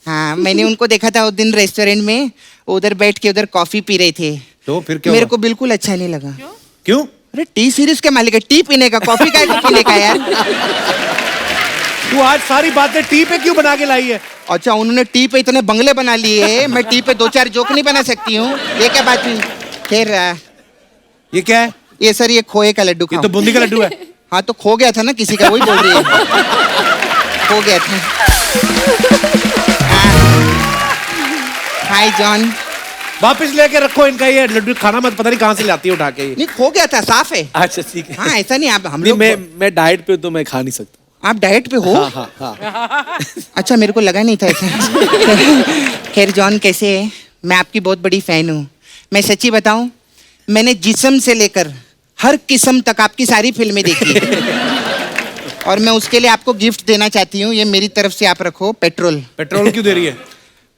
हाँ, मैंने उनको देखा था उस दिन रेस्टोरेंट में, उधर बैठ के उधर कॉफी पी रहे थे। तो फिर क्या मेरे हुआ? को बिल्कुल अच्छा नहीं लगा। क्यों? अरे टी सीरीज के मालिक है, टी पीने का, कॉफी का को पीने का यार। तू आज सारी बातें टी पे क्यों बना के लाई है? अच्छा, उन्होंने टी पे इतने बंगले बना लिए हैं, मैं टी पे 2-4 जोक नहीं बना सकती हूँ? ये क्या बात हुई? खैर, ये क्या है? ये सर ये खोए का लड्डू ये खाओ। तो बूंदी का लड्डू है। हाँ, तो खो गया था ना किसी का, वही बोल रही है। खो गया था। हाय जॉन। वापस लेके रखो इनका ये लड्डू, खाना मत, पता नहीं कहाँ से लाती है उठा के ये। नहीं, खो गया था, साफ है। अच्छा ठीक है। हाँ, ऐसा नहीं, आप हम नहीं, लोग मैं डाइट पे हूं, तो मैं खा नहीं सकता। आप डाइट पे हो? हाँ हाँ हाँ। अच्छा, मेरे को लगा नहीं था ऐसा। खैर जॉन कैसे है? मैं आपकी बहुत बड़ी फैन हूँ। मैं सच्ची बताऊं, मैंने जिस्म से लेकर हर किस्म तक आपकी सारी फिल्में देखी है। और मैं उसके लिए आपको गिफ्ट देना चाहती हूँ, ये मेरी तरफ से आप रखो, पेट्रोल। पेट्रोल क्यों दे रही है?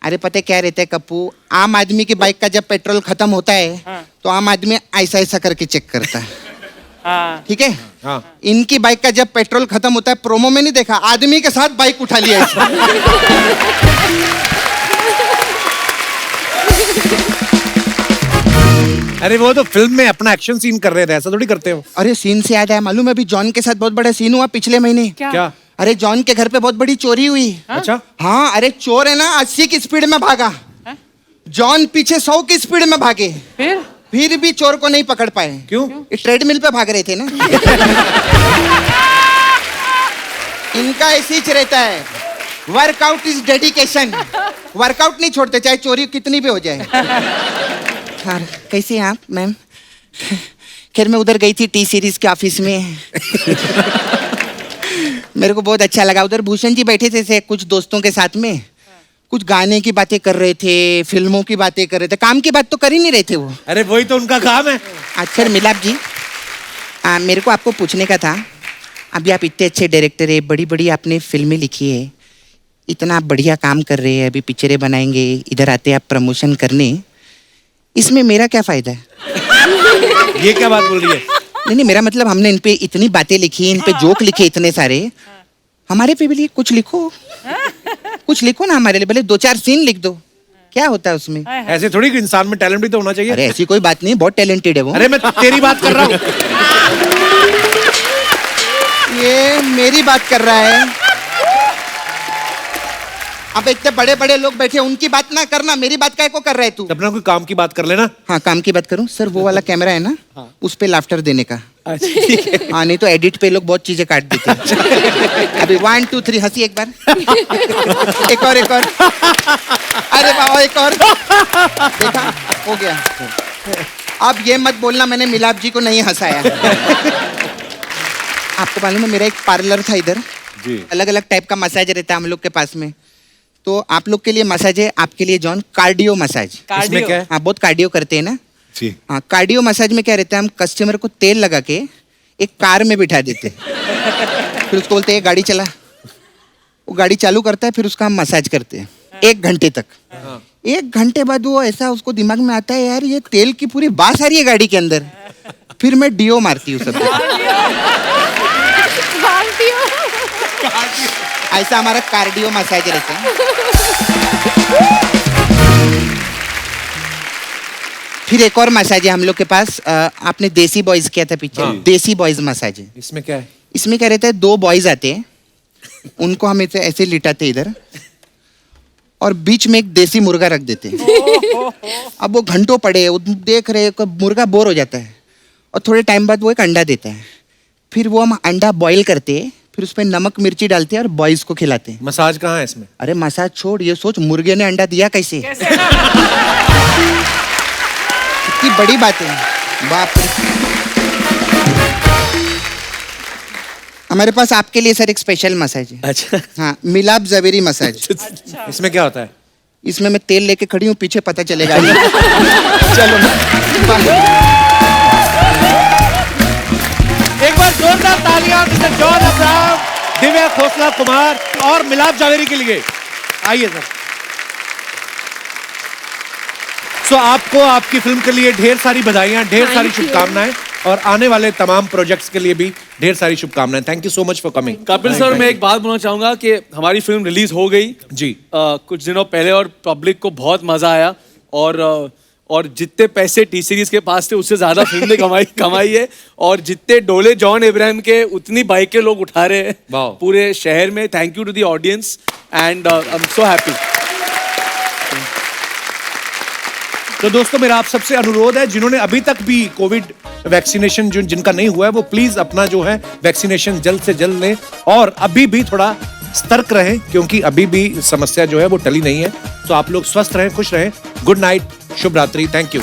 अरे पता है क्या रहता है कप्पू, आम आदमी की बाइक का जब पेट्रोल खत्म होता है तो आम आदमी ऐसा ऐसा करके चेक करता है। हाँ। ठीक है? हाँ। इनकी बाइक का जब पेट्रोल खत्म होता है, प्रोमो में नहीं देखा, आदमी के साथ बाइक उठा लिया ऐसे। अरे वो तो फिल्म में अपना एक्शन सीन कर रहे थे, ऐसा थोड़ी करते हो। अरे सीन से याद आया, मालूम है अभी जॉन के साथ बहुत बड़ा सीन हुआ पिछले महीने। क्या? अरे जॉन के घर पे बहुत बड़ी चोरी हुई। अच्छा। हाँ, अरे चोर है ना 80 की स्पीड में भागा, जॉन पीछे 100 की स्पीड में भागे, फिर भी चोर को नहीं पकड़ पाए। क्यों? ट्रेडमिल पे भाग रहे थे ना। इनका ऐसे ही रहता है, वर्कआउट इज डेडिकेशन। वर्कआउट नहीं छोड़ते, चाहे चोरी कितनी भी हो जाए। हाँ, कैसे हैं आप मैम? खैर मैं उधर गई थी टी सीरीज के ऑफिस में। मेरे को बहुत अच्छा लगा, उधर भूषण जी बैठे थे कुछ दोस्तों के साथ में, कुछ गाने की बातें कर रहे थे, फिल्मों की बातें कर रहे थे, काम की बात तो कर ही नहीं रहे थे वो। अरे वही तो उनका काम है। अच्छा मिलाप जी, मेरे को आपको पूछने का था, अभी आप इतने अच्छे डायरेक्टर है, बड़ी बड़ी आपने फिल्में लिखी है, इतना आप बढ़िया काम कर रहे हैं, अभी पिक्चरें बनाएंगे, इधर आते आप प्रमोशन करने, इसमें मेरा क्या फायदा है? ये क्या बात बोल रही है? नहीं, मेरा मतलब हमने इन पे इतनी बातें लिखी, इन पे जोक लिखे इतने सारे, हमारे पे भी लिए कुछ लिखो, कुछ लिखो ना हमारे लिए, भले 2-4 सीन लिख दो, क्या होता है उसमें? ऐसे थोड़ी कि इंसान में टैलेंट भी तो होना चाहिए। अरे ऐसी कोई बात नहीं, बहुत टैलेंटेड है वो। अरे मैं तेरी बात कर रहा हूँ। ये मेरी बात कर रहा है। अब इतने बड़े बड़े लोग बैठे, उनकी बात ना करना, मेरी बात काय को कर रहा है तू? अपना कोई काम की बात कर लेना। हाँ, काम की बात करूं सर, वो वाला कैमरा है ना, उस पे लाफ्टर देने का। हाँ, नहीं तो एडिट पे लोग बहुत चीजें काट देते हैं। अभी 1 2 3 हंसी एक बार, एक और, एक और, अरे बाबा एक और, देखा हो गया। अब ये मत बोलना मैंने मिलाप जी को नहीं हंसाया। आपको मालूम है मेरा एक पार्लर था इधर, अलग अलग टाइप का मसाज रहता है हम लोग के पास में, तो आप लोग के लिए मसाज है, आपके लिए जॉन कार्डियो मसाज। इसमें क्या है? हाँ, बहुत कार्डियो करते हैं ना जी। हाँ, कार्डियो मसाज में क्या रहता है, हम कस्टमर को तेल लगा के एक कार में बिठा देते हैं, फिर उसको बोलते हैं गाड़ी चला, वो गाड़ी चालू करता है, फिर उसका हम मसाज करते हैं 1 घंटे तक। 1 घंटे बाद वो ऐसा उसको दिमाग में आता है, यार ये तेल की पूरी बास आ रही है गाड़ी के अंदर, फिर मैं डीओ मारती हूँ सब। ऐसा हमारा कार्डियो मसाज रहता है। फिर एक और मसाज है हम लोग के पास, आपने देसी बॉयज किया था पिक्चर, देसी बॉयज मसाज है। इसमें क्या है? इसमें क्या रहता है, 2 बॉयज आते हैं, उनको हम ऐसे लिटाते इधर, और बीच में एक देसी मुर्गा रख देते हैं। अब वो घंटों पड़े देख रहे, मुर्गा बोर हो जाता है, और थोड़े टाइम बाद वो एक अंडा देता है, फिर वो हम अंडा बॉईल करते हैं, फिर उसमें नमक मिर्ची डालते हैं और बॉयज को खिलाते हैं। मसाज कहाँ है इसमें? अरे मसाज छोड़, ये सोच मुर्गे ने अंडा दिया कैसे? कितनी बड़ी बात है, बाप रे। हमारे पास आपके लिए सर एक स्पेशल मसाज है। अच्छा। हाँ, मिलाप जवेरी मसाज। इसमें क्या होता है? इसमें मैं तेल लेके खड़ी हूँ, पीछे पता चलेगा। चलो एक बार जोरदार तालियां mister John Abraham. Divya Khosla Kumar और मिलाप जावेरी के लिए आइए सर। सो आपको आपकी फिल्म के लिए ढेर सारी बधाइयां, ढेर सारी शुभकामनाएं और आने वाले तमाम प्रोजेक्ट्स के लिए भी ढेर सारी शुभकामनाएं। Thank you so much for coming. Kapil sir, मैं एक बात बोलना चाहूंगा कि हमारी फिल्म रिलीज हो गई जी कुछ दिनों पहले और पब्लिक को बहुत मजा आया और जितने पैसे टी सीरीज के पास थे उससे ज्यादा फिल्म ने कमाई है और जितने डोले जॉन इब्राहिम के उतनी बाइकें लोग उठा रहे हैं पूरे शहर में। Thank you to the audience and I am so happy. तो दोस्तों मेरा आप सबसे अनुरोध है, जिन्होंने अभी तक भी कोविड वैक्सीनेशन जिनका नहीं हुआ है वो प्लीज अपना जो है वैक्सीनेशन जल्द से जल्द लें और अभी भी थोड़ा सतर्क रहें क्योंकि अभी भी समस्या जो है वो टली नहीं है। तो आप लोग स्वस्थ रहें, खुश रहें। गुड नाइट, शुभ रात्रि, थैंक यू।